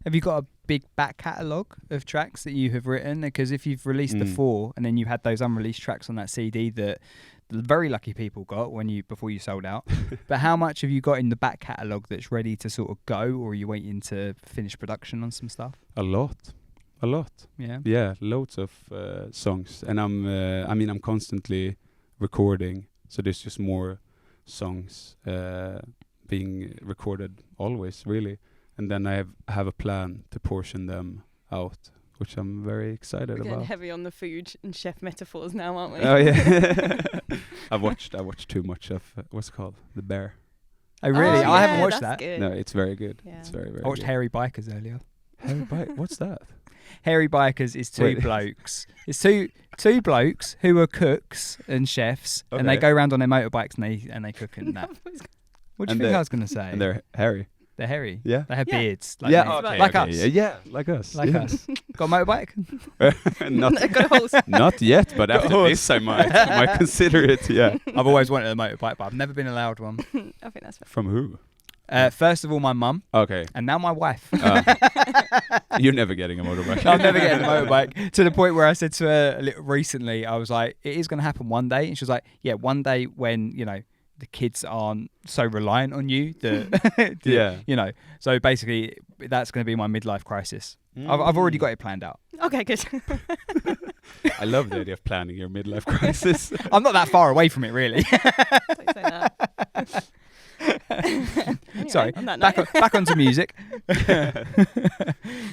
Have you got a big back catalogue of tracks that you have written? Because if you've released the 4 and then you had those unreleased tracks on that CD that the very lucky people got before you sold out, but how much have you got in the back catalogue that's ready to sort of go, or are you waiting to finish production on some stuff? A lot. Yeah, loads of songs, and I'm constantly recording, so there's just more songs being recorded always, really. And then I have a plan to portion them out, which I'm very excited We're getting about. heavy on the food and chef metaphors now, aren't we? Oh yeah. I watched too much of what's it called, The Bear. Oh really? Oh, I haven't yeah, watched that's that. good. No, it's very good. Yeah. It's very I watched good. Hairy Bikers earlier. Hairy Bike. What's that? Hairy Bikers is two Wait. blokes. It's two blokes who are cooks and chefs, and they Okay. go around on their motorbikes and they cook and that. What do you And think they're- I was going to say? And they're hairy. They're hairy. Yeah. They have Yeah. beards. Yeah. me. Okay. Like okay. us. Yeah. Like us. Like yeah. us. Got a motorbike? Not Got a horse. not yet, but Got a after horse. this I might consider it. Yeah. I've always wanted a motorbike, but I've never been allowed one. I think that's fair. From who? First of all, my mum, Okay. and now my wife. You're never getting a motorbike. I'm never getting a motorbike. To the point where I said to her recently, I was like, it is going to happen one day. And she was like, yeah, one day when, the kids aren't so reliant on you that, Yeah. So basically that's going to be my midlife crisis. I've already got it planned out. Okay, good. I love the idea of planning your midlife crisis. I'm not that far away from it, really. Don't say that. Anyway, Sorry, on that note. back onto music.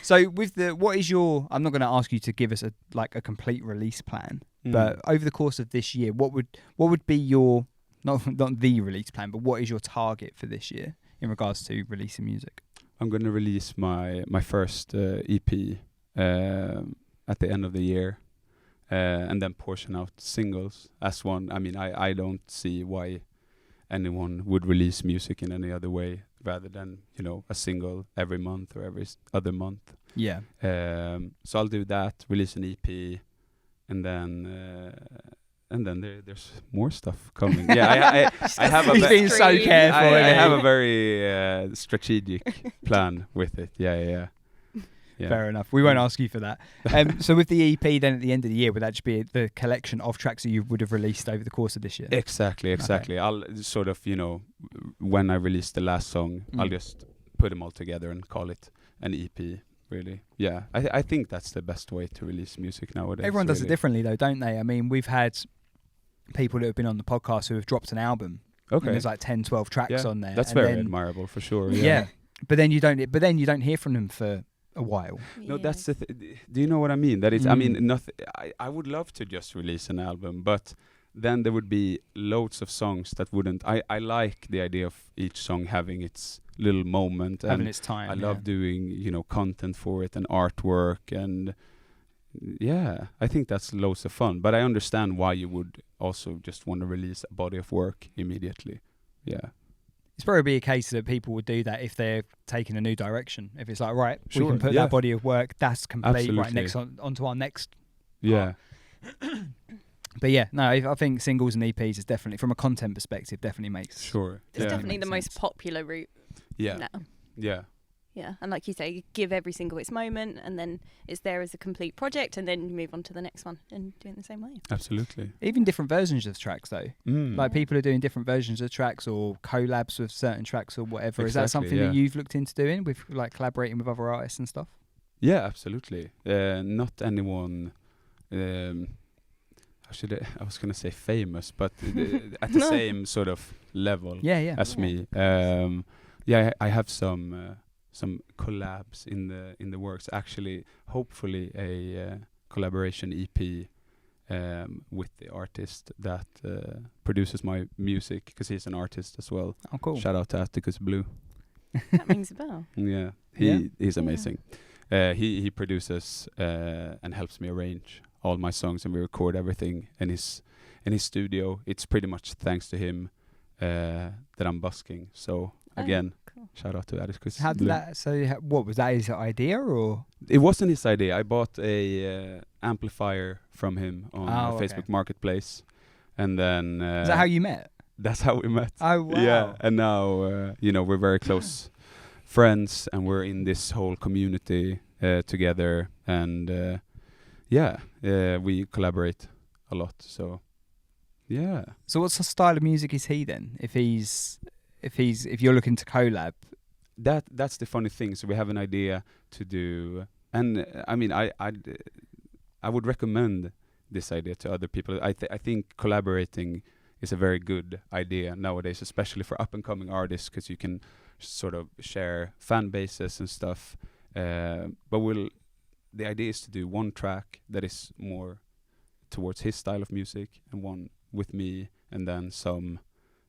So what is your, I'm not going to ask you to give us a complete release plan, but over the course of this year, what would be your, not the release plan, but what is your target for this year in regards to releasing music? I'm going to release my first EP at the end of the year, and then portion out singles as one. I mean, I don't see why anyone would release music in any other way rather than, a single every month or every other month. Yeah. So I'll do that, release an EP, and then there's more stuff coming. Yeah, I have a He's being so careful. I isn't have he? a very strategic plan with it. Yeah. Fair enough. We won't ask you for that. So with the EP, then at the end of the year, would that just be the collection of tracks that you would have released over the course of this year? Exactly. Okay. I'll sort of, when I release the last song, I'll just put them all together and call it an EP. really. Yeah, I think that's the best way to release music nowadays. Everyone does it differently though, don't they? I mean, we've had people that have been on the podcast who have dropped an album. Okay. And there's like 10, 12 tracks on there. That's very admirable for sure. Yeah. But then you don't hear from them for a while. No, that's the do you know what I mean? That is, I mean, nothing. I would love to just release an album, but then there would be loads of songs that wouldn't. I like the idea of each song having its little moment, having and its time. I love doing content for it and artwork, and I think that's loads of fun. But I understand why you would also just want to release a body of work immediately. Yeah. It's probably a case that people would do that if they're taking a new direction. If it's like, right, sure, we can put that body of work, that's complete. Absolutely. Right, next onto our next. Yeah. But yeah, no, I think singles and EPs is definitely, from a content perspective, definitely makes. Sure. It's definitely the most popular route. Yeah. Now. Yeah. Yeah, and like you say, you give every single its moment, and then it's there as a complete project, and then you move on to the next one and do it the same way. Absolutely. Even different versions of tracks, though. Like people are doing different versions of tracks or collabs with certain tracks or whatever. Is that something that you've looked into doing, with like collaborating with other artists and stuff? Yeah, absolutely. Not anyone. I was going to say famous, but at the same sort of level as me. I have some collabs in the works. Actually, hopefully a collaboration EP with the artist that produces my music, because he's an artist as well. Oh, cool! Shout out to Atticus Blue. That rings a bell. Yeah, he's amazing. He produces and helps me arrange all my songs, and we record everything in his studio. It's pretty much thanks to him that I'm busking. So again, cool. Shout out to Atticus. How did that? So what was that? His idea, or it wasn't his idea? I bought a amplifier from him on Facebook Marketplace, and then is that how you met? That's how we met. Oh wow! Yeah, and now we're very close friends, and we're in this whole community together, and we collaborate a lot. So yeah. So what's the style of music is he then? If you're looking to collab, that's the funny thing. So we have an idea to do, and I mean, I would recommend this idea to other people. I think collaborating is a very good idea nowadays, especially for up and coming artists, because you can sort of share fan bases and stuff. But the idea is to do one track that is more towards his style of music, and one with me, and then some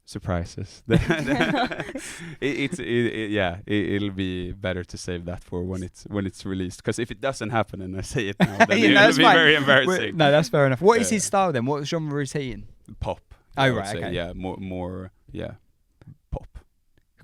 surprises. It'll be better to save that for when it's released, because if it doesn't happen and I say it now, then it'll be very embarrassing. No, that's fair enough. What is his style then? What genre is he in? Pop. Oh right, okay. Yeah, more pop.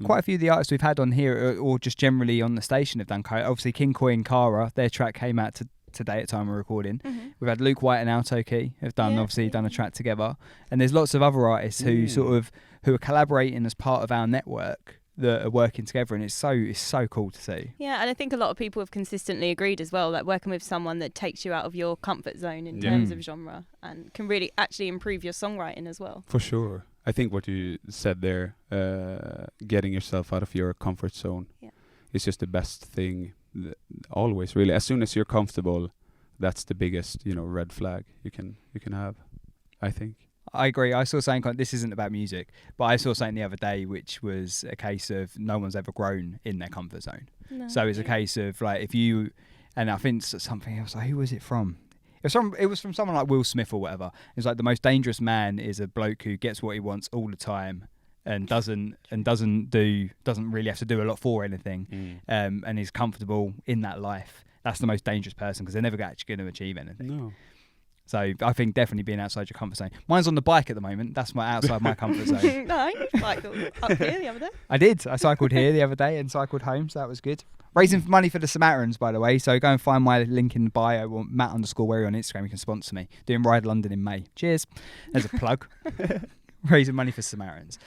Quite a few of the artists we've had on here, or just generally on the station, have done. Obviously, King Koi and Kara, their track came out today at time of recording. Mm-hmm. We've had Luke White and Alto Key have done a track together, and there's lots of other artists who are collaborating as part of our network that are working together, and it's so cool to see. Yeah, and I think a lot of people have consistently agreed as well, like working with someone that takes you out of your comfort zone in terms of genre and can really actually improve your songwriting as well. For sure. I think what you said there, getting yourself out of your comfort zone is just the best thing always, really. As soon as you're comfortable, that's the biggest, red flag you can have, I think. I agree. I saw something, this isn't about music, but I saw something the other day which was a case of no one's ever grown in their comfort zone. No, so it's a case of like, if you, and I think something else, like, who was it from? It was from someone like Will Smith or whatever. It's like the most dangerous man is a bloke who gets what he wants all the time and doesn't really have to do a lot for anything, and is comfortable in that life. That's the most dangerous person, because they're never actually going to achieve anything. No. So I think definitely being outside your comfort zone. Mine's on the bike at the moment. That's outside my comfort zone. No, you cycled up here the other day. I did. I cycled here the other day and cycled home, so that was good. Raising money for the Samaritans, by the way. So go and find my link in the bio, or Matt_Wherry on Instagram. You can sponsor me. Doing Ride London in May. Cheers. There's a plug. Raising money for Samaritans.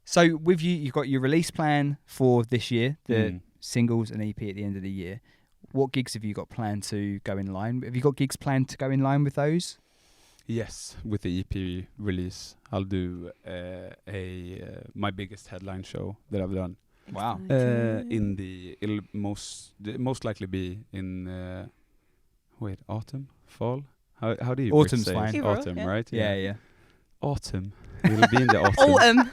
So with you've got your release plan for this year, the singles and EP at the end of the year. What gigs have you got planned to go in line? Have you got gigs planned to go in line with those? Yes, with the EP release, I'll do my biggest headline show that I've done. Wow. It'll most likely be in autumn, fall. How do you Autumn's say fine. it? Autumn, yeah. right? Yeah. Autumn. It'll be in the autumn. Autumn.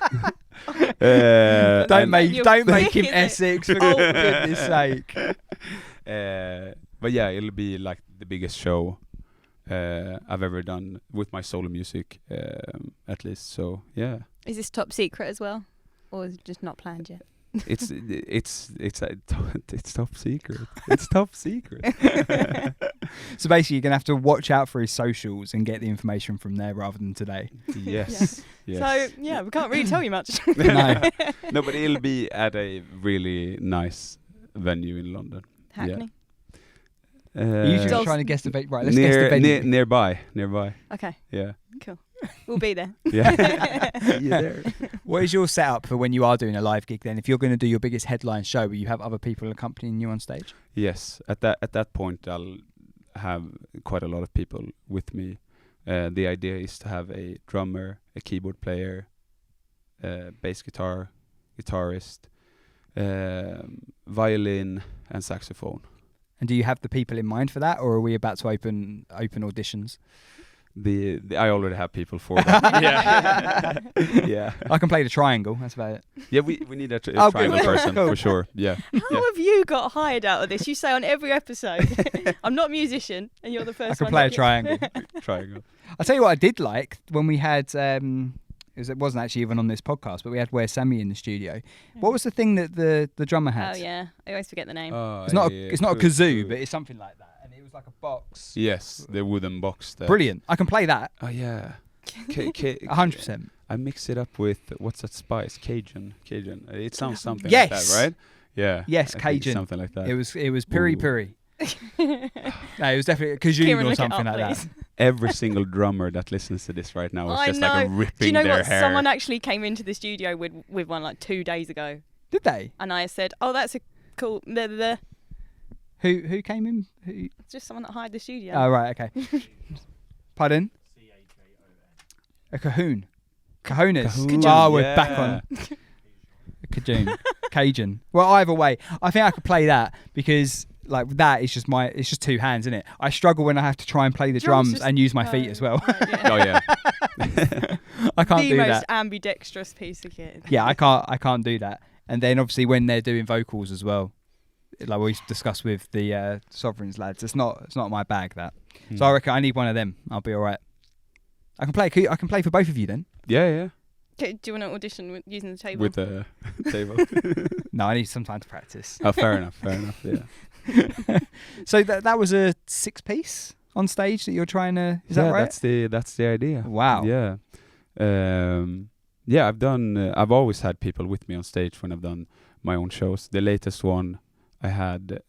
Don't You're make him big, is it? Essex, for goodness sake. But yeah, it'll be like the biggest show I've ever done with my solo music, at least. So yeah. Is this top secret as well, or is it just not planned yet? It's top secret. It's top secret. So basically, you're gonna have to watch out for his socials and get the information from there rather than today. Yes. Yes. So yeah, we can't really tell you much. No, but it'll be at a really nice venue in London. Hackney. You're usually Dolph- trying to guess the venue. Right, let's guess the venue. Nearby. Okay. Yeah. Cool. We'll be there. Yeah. See you there. What is your setup for when you are doing a live gig then? If you're going to do your biggest headline show, will you have other people accompanying you on stage? Yes. At that point, I'll have quite a lot of people with me. The idea is to have a drummer, a keyboard player, bass guitar, guitarist, violin, and saxophone. And do you have the people in mind for that, or are we about to open auditions? I already have people for that. Yeah. Yeah. I can play the triangle. That's about it. Yeah, we need a Oh, triangle good. person Cool. for sure. Yeah. How have you got hired out of this? You say on every episode, I'm not a musician, and you're the first I can one play a that- triangle. Triangle. I'll tell you what I did like when we had. It wasn't actually even on this podcast, but we had Where Sammy in the studio. What was the thing that the drummer had? Oh yeah, I always forget the name. It's not a kazoo, but it's something like that, and it was like a box. Yes, the wooden box. That Brilliant! I can play that. Oh yeah. 100%. I mix it up with what's that spice? Cajun. It sounds something Yes. like that, right? Yeah. Yes, I think Cajun. something like that. It was piri Ooh. piri. No, it was definitely kazoo Kieran, or look it something up, like please. that. Every single drummer that listens to this right now is I just know. like ripping Do you know their what? hair. Someone actually came into the studio with one like 2 days ago, Did they? and I said, "Oh, that's a cool." Blah. Who came in? Who? It's just someone that hired the studio. Oh right, okay. Pardon? A cahoon. Cajonas. Cajoon, Oh, we're yeah. back on. Cajun. Well, either way, I think I could play that because like that is just it's just two hands, isn't it? I struggle when I have to try and play the drums just- and use my feet as well. Right, yeah. Oh yeah. I can't The do most that. ambidextrous piece of kit. Yeah, I can't do that. And then obviously when they're doing vocals as well, like we discussed with the Sovereigns lads, it's not my bag that. So I reckon I need one of them. I'll be all right. I can play for both of you then. Yeah. Okay, do you want to audition using the table? With the table. No, I need some time to practice. Oh, fair enough. Yeah. So that was a 6-piece on stage that you're trying to. Is that right? That's the idea. Wow. Yeah. Yeah, I've always had people with me on stage when I've done my own shows. The latest one I had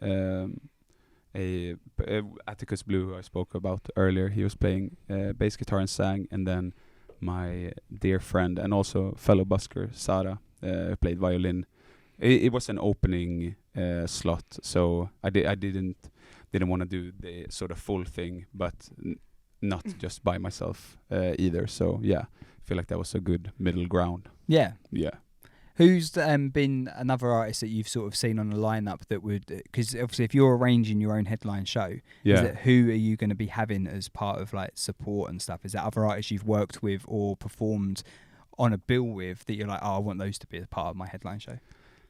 Atticus Blue, who I spoke about earlier. He was playing bass guitar and sang, and then my dear friend and also fellow busker SATRE played violin. It was an opening slot, so I didn't want to do the sort of full thing, but not just by myself either. So yeah, I feel like that was a good middle ground. Yeah. Yeah. Who's been another artist that you've sort of seen on the lineup that would, because obviously if you're arranging your own headline show, who are you going to be having as part of like support and stuff? Is that other artists you've worked with or performed on a bill with that you're like, oh, I want those to be a part of my headline show?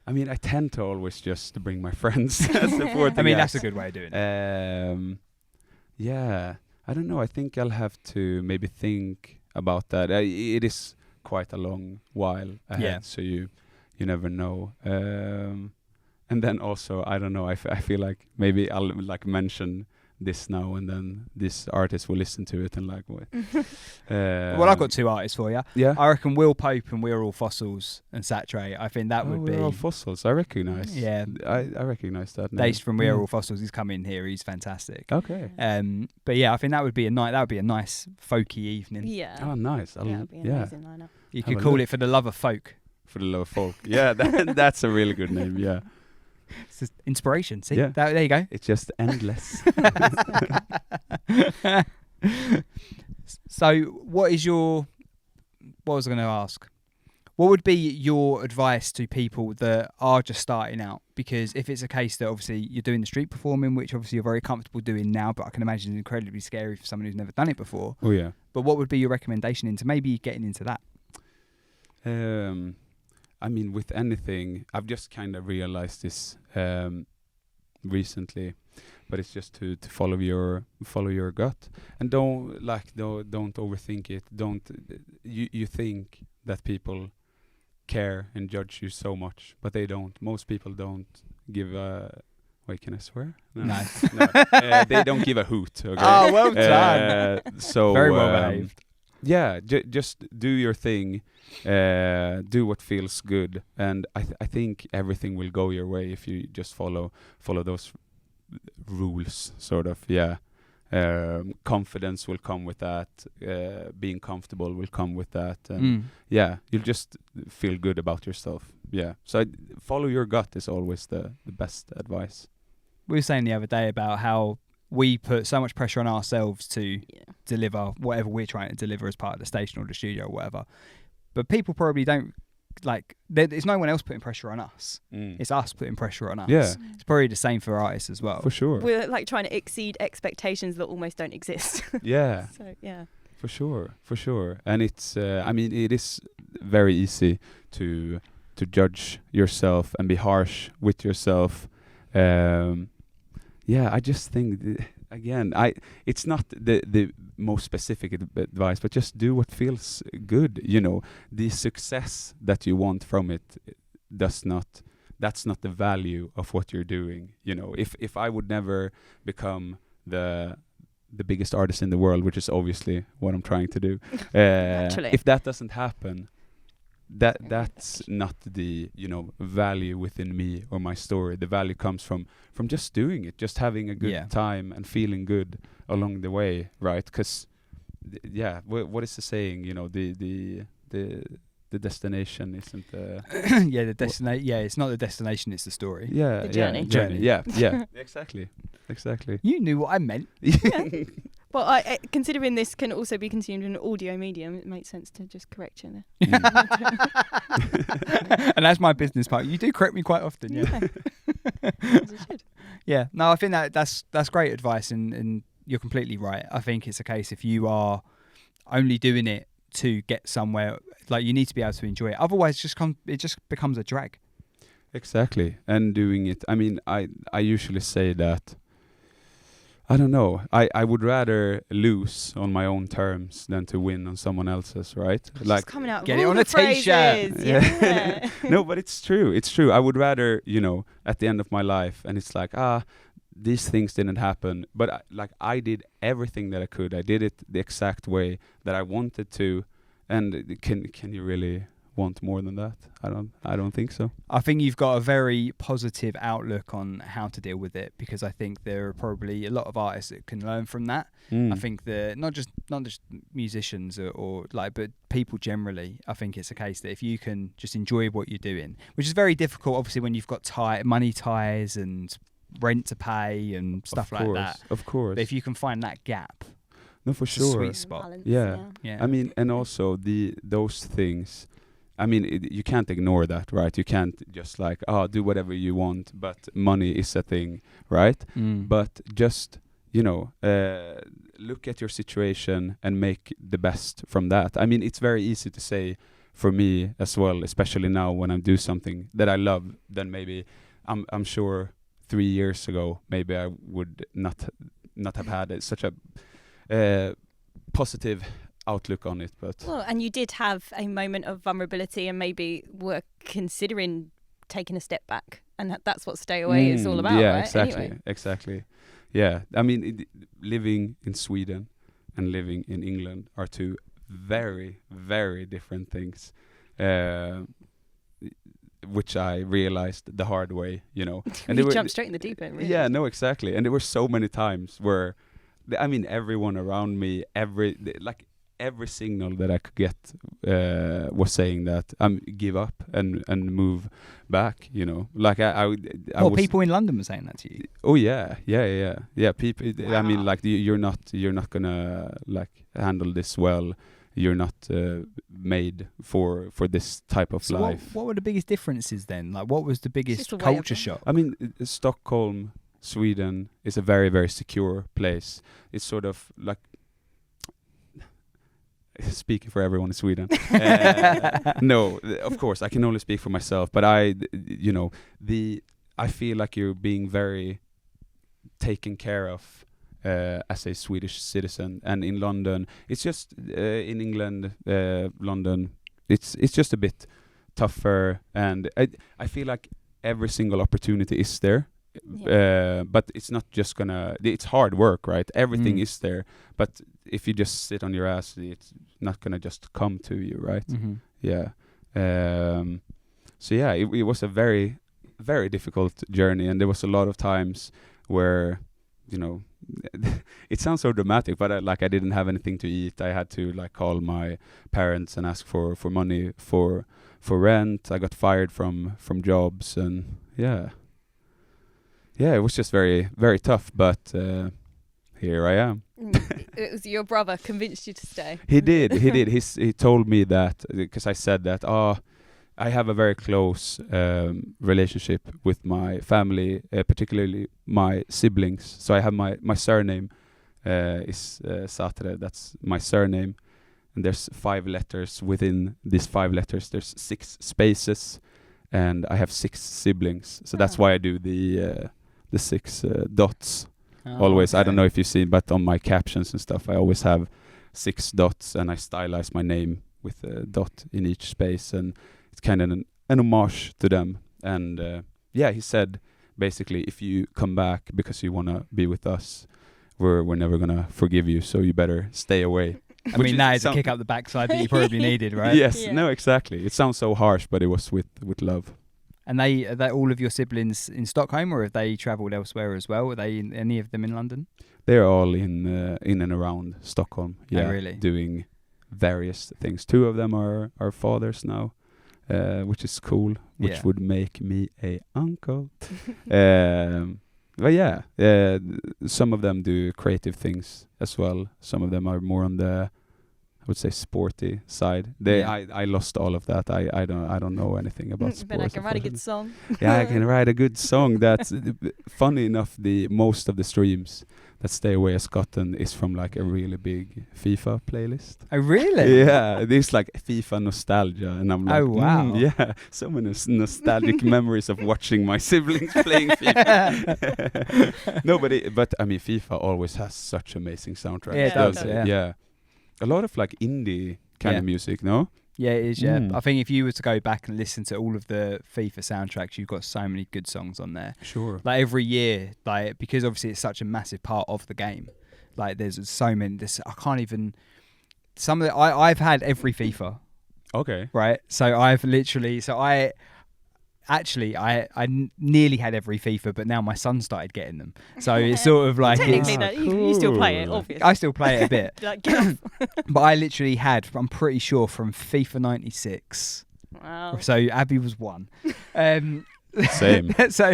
I mean, I tend to always just bring my friends as supporting I mean, acts. that's a good way of doing it. Yeah, I don't know. I think I'll have to maybe think about that. It is quite a long while ahead, so you never know. And then also, I don't know. I feel like maybe I'll like mention this now, and then this artist will listen to it and like what. Well, I've got two artists for you. Yeah, I reckon Will Pope and We're All Fossils and SATRE. I think that would be. We're All Fossils. I recognise. Yeah, I recognise that name. Based from We're All Fossils, he's come in here. He's fantastic. Okay. But yeah, I think that would be a nice folky evening. Yeah. Oh, nice. Yeah, it'd be an amazing lineup. You Have could a call look. it For the Love of Folk. For the love of folk. Yeah, that's a really good name. Yeah. It's just inspiration. See, Yeah. there you go. It's just endless. So, what was I going to ask? What would be your advice to people that are just starting out? Because if it's a case that obviously you're doing the street performing, which obviously you're very comfortable doing now, but I can imagine it's incredibly scary for someone who's never done it before. Oh yeah. But what would be your recommendation into maybe getting into that? I mean, with anything, I've just kind of realized this recently, but it's just to follow your gut, and don't overthink it. You think that people care and judge you so much, but they don't. Most people don't give a... Wait, can I swear? No. No. They don't give a hoot. Okay? Oh, well done. So very well behaved. Yeah, just do your thing. Do what feels good, and I think everything will go your way if you just follow those rules, sort of. Yeah. Confidence will come with that. Being comfortable will come with that, and yeah, you'll just feel good about yourself. Yeah, so follow your gut is always the best advice. We were saying the other day about how we put so much pressure on ourselves to deliver whatever we're trying to deliver as part of the station or the studio or whatever, but people probably don't, like, there's no one else putting pressure on us. It's us putting pressure on us. Yeah. It's probably the same for artists as well. For sure. We're like trying to exceed expectations that almost don't exist. Yeah. So yeah. For sure. And it's I mean, it is very easy to judge yourself and be harsh with yourself. Yeah, I just think again, it's not the most specific advice, but just do what feels good. You know, the success that you want from it that's not the value of what you're doing. You know, if I would never become the biggest artist in the world, which is obviously what I'm trying to do, if that doesn't happen, that's not the, you know, value within me or my story. The value comes from just doing it, just having a good time and feeling good along the way, right? Because what is the saying? You know, the destination isn't the the destination. Yeah, it's not the destination, it's the story. Yeah, the journey. Yeah. Exactly. You knew what I meant. Yeah. Well, considering this can also be consumed in an audio medium, it makes sense to just correct you there. And that's my business part. You do correct me quite often, yeah. As you should. Yeah, no, I think that's great advice, and you're completely right. I think it's a case, if you are only doing it to get somewhere, like, you need to be able to enjoy it. Otherwise, it just becomes a drag. Exactly. And doing it, I mean, I usually say that, I don't know, I would rather lose on my own terms than to win on someone else's, right? Like, coming out get it on a t-shirt. Yeah. No, but it's true. I would rather, you know, at the end of my life, and it's like, these things didn't happen, but I did everything that I could. I did it the exact way that I wanted to, and can you really want more than that? I don't think so. I think you've got a very positive outlook on how to deal with it, because I think there are probably a lot of artists that can learn from that. I think that not just musicians or but people generally, I think it's a case that if you can just enjoy what you're doing, which is very difficult obviously when you've got money ties and rent to pay and stuff like that. Of course. But if you can find that gap, no, for sure, sweet spot. Balance, yeah. I mean, and also those things, I mean, you can't ignore that, right? You can't just do whatever you want, but money is a thing, right? But just, you know, look at your situation and make the best from that. I mean, it's very easy to say for me as well, especially now when I do something that I love, then maybe I'm sure 3 years ago, maybe I would not have had such a positive outlook on it. But and you did have a moment of vulnerability, and maybe were considering taking a step back, and that's what Stay Away is all about. Yeah, right? exactly. Exactly. Yeah, I mean, living in Sweden and living in England are two very, very different things, which I realized the hard way, you know. And you jumped straight in the deep end, really. Yeah, no, exactly. And there were so many times where, I mean, everyone around me, every signal that I could get was saying that give up and move back, you know. Like people in London were saying that to you? Oh yeah. People. Wow. I mean, you're not gonna handle this well you're not made for this type of life. What were the biggest differences then? Like, what was the biggest Just culture shock? I mean, Stockholm, Sweden is a very, very secure place. It's sort of like, speaking for everyone in Sweden. No, of course, I can only speak for myself. But I feel like you're being very taken care of as a Swedish citizen. And in London, it's just in England, London, it's just a bit tougher. And I feel like every single opportunity is there. But it's not just it's hard work, right? Everything is there, but if you just sit on your ass, it's not gonna just come to you, right? So yeah, it was a very, very difficult journey, and there was a lot of times where, it sounds so dramatic, but I didn't have anything to eat. I had to call my parents and ask for money for rent. I got fired from jobs, and it was just very, very tough, but here I am. It was your brother convinced you to stay. He did. He told me that, because I said that, I have a very close relationship with my family, particularly my siblings. So I have my surname is SATRE. That's my surname. And there's 5 letters. Within these 5 letters, there's 6 spaces. And I have 6 siblings. So that's why I do the 6 dots always. Okay. I don't know if you see, but on my captions and stuff, I always have 6 dots, and I stylize my name with a dot in each space, and it's kind of an homage to them. And he said basically, if you come back because you want to be with us, we're never gonna forgive you, so you better stay away. I mean, that is a kick up the backside that you probably needed, right? Yes, no, exactly. It sounds so harsh, but it was with love. And are they all of your siblings in Stockholm, or have they travelled elsewhere as well? Are they any of them in London? They're all in and around Stockholm. Yeah, oh, really? Doing various things. 2 of them are fathers now, which is cool, which would make me a uncle. But yeah, some of them do creative things as well. Some of them are more on the, I would say, sporty side. I lost all of that. I don't know anything about sports. But I can write a good song. Yeah, I can write a good song. That's funny enough. The most of the streams that stay away has gotten is from a really big FIFA playlist. Oh, really? Yeah, there's FIFA nostalgia, and I'm like, oh wow, yeah, so many nostalgic memories of watching my siblings playing FIFA. No, but I mean, FIFA always has such amazing soundtracks. Yeah, it does. Yeah. A lot of indie kind of music, no? Yeah, it is, yeah. I think if you were to go back and listen to all of the FIFA soundtracks, you've got so many good songs on there. Sure. Every year, because obviously it's such a massive part of the game, there's so many, I can't even, some of the, I've had every FIFA. Okay. Right? So I've literally, I nearly had every FIFA, but now my son started getting them. So it's sort of technically, you still play it, obviously. I still play it a bit. Get off. But I literally had, I'm pretty sure, from FIFA 96. Wow. So Abi was 1. Same. Good. So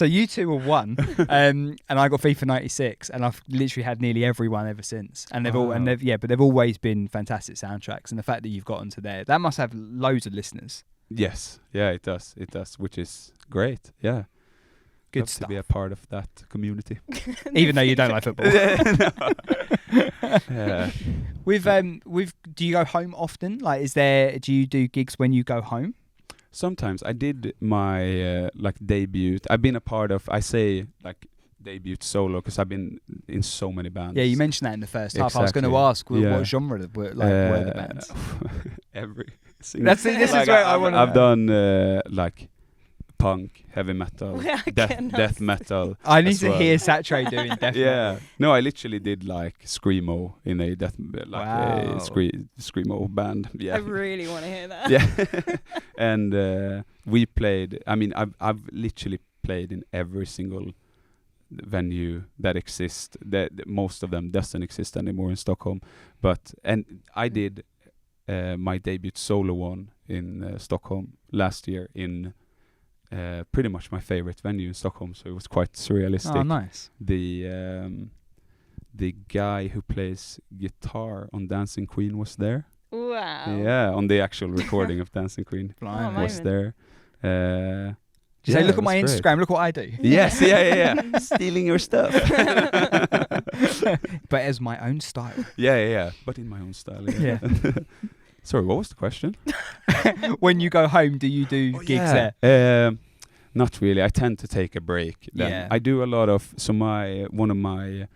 you 2 were 1, and I got FIFA 96, and I've literally had nearly every one ever since. And they've always been fantastic soundtracks. And the fact that you've gotten to there, that must have loads of listeners. Yes, yeah, it does, which is great. Yeah, good Love stuff. to be a part of that community, even though you don't like football. Yeah. Do you go home often? Do you do gigs when you go home? Sometimes I did my debut. I've been a part of, debut solo, because I've been in so many bands. Yeah, you mentioned that in the first half. I was going to ask what genre were the bands. Every single. This is where I want to. I've done punk, heavy metal, death metal. I need to hear SATRE doing death metal. Yeah, no, I literally did screamo in a death a screamo band. Yeah, I really want to hear that. Yeah, and we played. I mean, I've literally played in every single venue that exists. That most of them doesn't exist anymore in Stockholm. And I did my debut solo one in Stockholm last year in. Pretty much my favorite venue in Stockholm, so it was quite surrealistic. Oh, nice. the guy who plays guitar on Dancing Queen was there. Wow. Yeah, on the actual recording of Dancing Queen was there. Just say, look at my Instagram, look what I do. Yes, yeah. Stealing your stuff. But as my own style. Yeah. But in my own style. Yeah. Sorry, what was the question? When you go home, do you do gigs there? Not really. I tend to take a break. Then. Yeah. I do a lot of. So one of my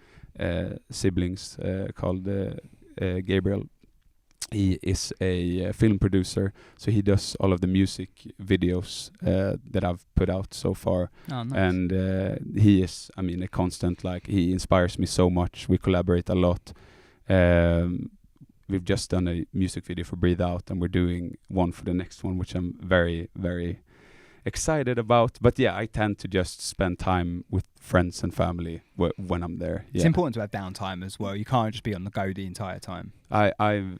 siblings called Gabriel. He is a film producer, so he does all of the music videos that I've put out so far. Oh, nice. And he is, a constant, he inspires me so much. We collaborate a lot. We've just done a music video for Breathe Out, and we're doing one for the next one, which I'm very, very excited about. But yeah, I tend to just spend time with friends and family when I'm there. Yeah. It's important to have downtime as well. You can't just be on the go the entire time. I've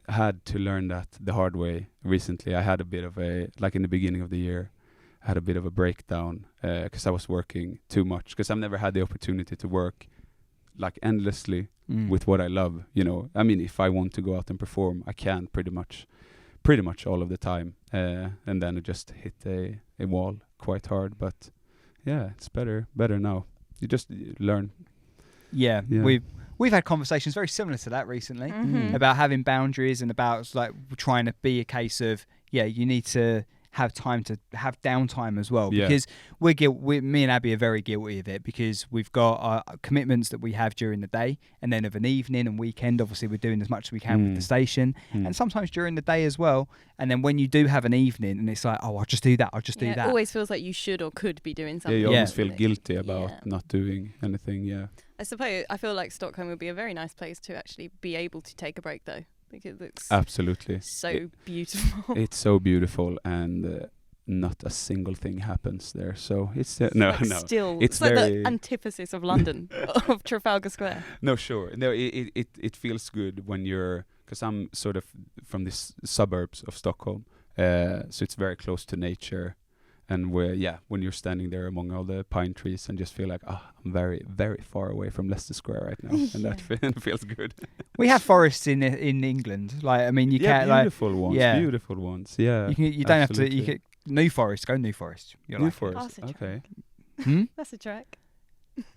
had to learn that the hard way recently. I had a bit of in the beginning of the year, I had a bit of a breakdown because I was working too much, because I've never had the opportunity to work endlessly with what I love. If I want to go out and perform, I can pretty much all of the time, and then it just hit a wall quite hard. But yeah, it's better now. You just learn. Yeah. We've had conversations very similar to that recently about having boundaries and about trying to be a case of you need to have time to have downtime as well, because me and Abby are very guilty of it, because we've got our commitments that we have during the day, and then of an evening and weekend obviously we're doing as much as we can with the station, and sometimes during the day as well. And then when you do have an evening and it's I'll just do that, it always feels like you should or could be doing something. You almost feel guilty about not doing anything. I feel like Stockholm would be a very nice place to actually be able to take a break though, because it's absolutely so beautiful. It's so beautiful, and not a single thing happens there. So it's still it's like the antithesis of London, of Trafalgar Square. No, sure. No, it feels good when you're, because I'm sort of from the suburbs of Stockholm, so it's very close to nature. And when you're standing there among all the pine trees and just feel like, I'm very, very far away from Leicester Square right now, and that feels good. We have forests in England. You can't beautiful ones. Beautiful ones. Yeah, you don't have to. You get New Forest. Go New Forest. New Forest. Okay. That's a track.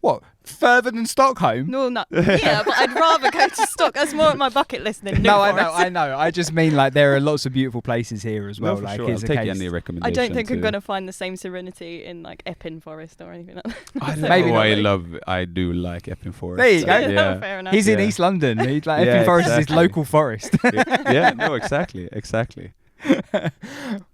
What? Further than Stockholm? No, no. Yeah, but I'd rather go to Stockholm. That's more on my bucket list than New Forest. I know. I just mean there are lots of beautiful places here as well. No, sure. I'll take any recommendation. I don't think I'm going to find the same serenity in Epping Forest or anything like that. I do like Epping Forest. There you go. Yeah. Fair enough. He's in East London. Epping Forest is his local forest. Exactly.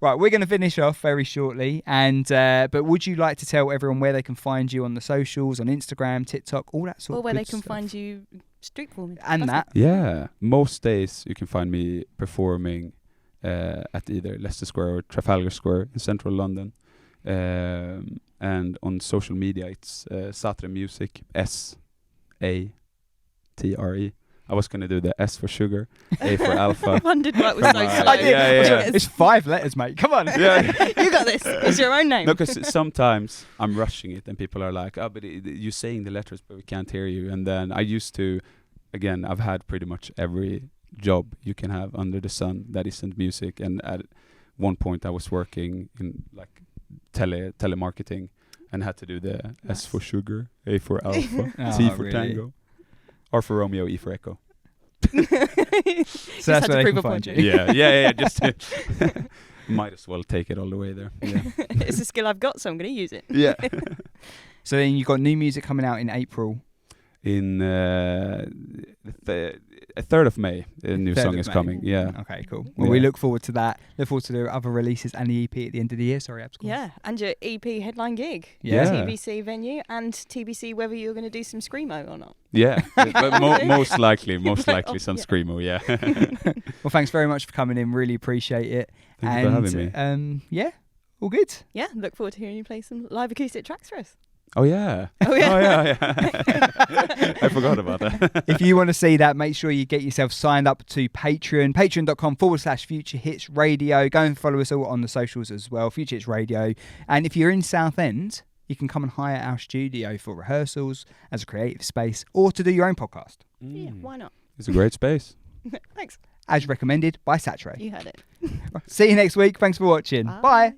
Right, we're going to finish off very shortly, and but would you like to tell everyone where they can find you on the socials, on Instagram, TikTok, all that sort of or where good they can stuff? find you street performing and that? Yeah, most days you can find me performing at either Leicester Square or Trafalgar Square in central London, and on social media it's SATRE Music, SATRE. I was going to do the S for sugar, A for alpha. I wondered what was so slow. Yeah. It's 5 letters, mate. Come on. Yeah. You got this. It's your own name. No, because sometimes I'm rushing it and people are like, but you're saying the letters, but we can't hear you. And then I used to, again, I've had pretty much every job you can have under the sun that isn't music. And at one point I was working in telemarketing and had to do the S for sugar, A for alpha, T for tango. Or for Romeo, E for Echo. So that's where they can find you. Yeah. Just might as well take it all the way there. Yeah. It's a skill I've got, so I'm going to use it. Yeah. So then you've got new music coming out in April. In the 3rd of May, a new song is coming. Yeah. Okay, cool. Well, we look forward to that. Look forward to the other releases and the EP at the end of the year. Sorry, Abs. Yeah, and your EP headline gig. Yeah. TBC venue, and TBC whether you're going to do some Screamo or not. Yeah, but most likely some Screamo, yeah. Well, thanks very much for coming in. Really appreciate it. Thank you for having me. Yeah, all good. Yeah, look forward to hearing you play some live acoustic tracks for us. Oh yeah. I forgot about that. If you want to see that, make sure you get yourself signed up to Patreon, patreon.com/Future Hits Radio. Go and follow us all on the socials as well, Future Hits Radio. And if you're in Southend, you can come and hire our studio for rehearsals, as a creative space, or to do your own podcast. Yeah, why not? It's a great space. Thanks. As recommended by SATRE. You heard it. See you next week. Thanks for watching. Bye.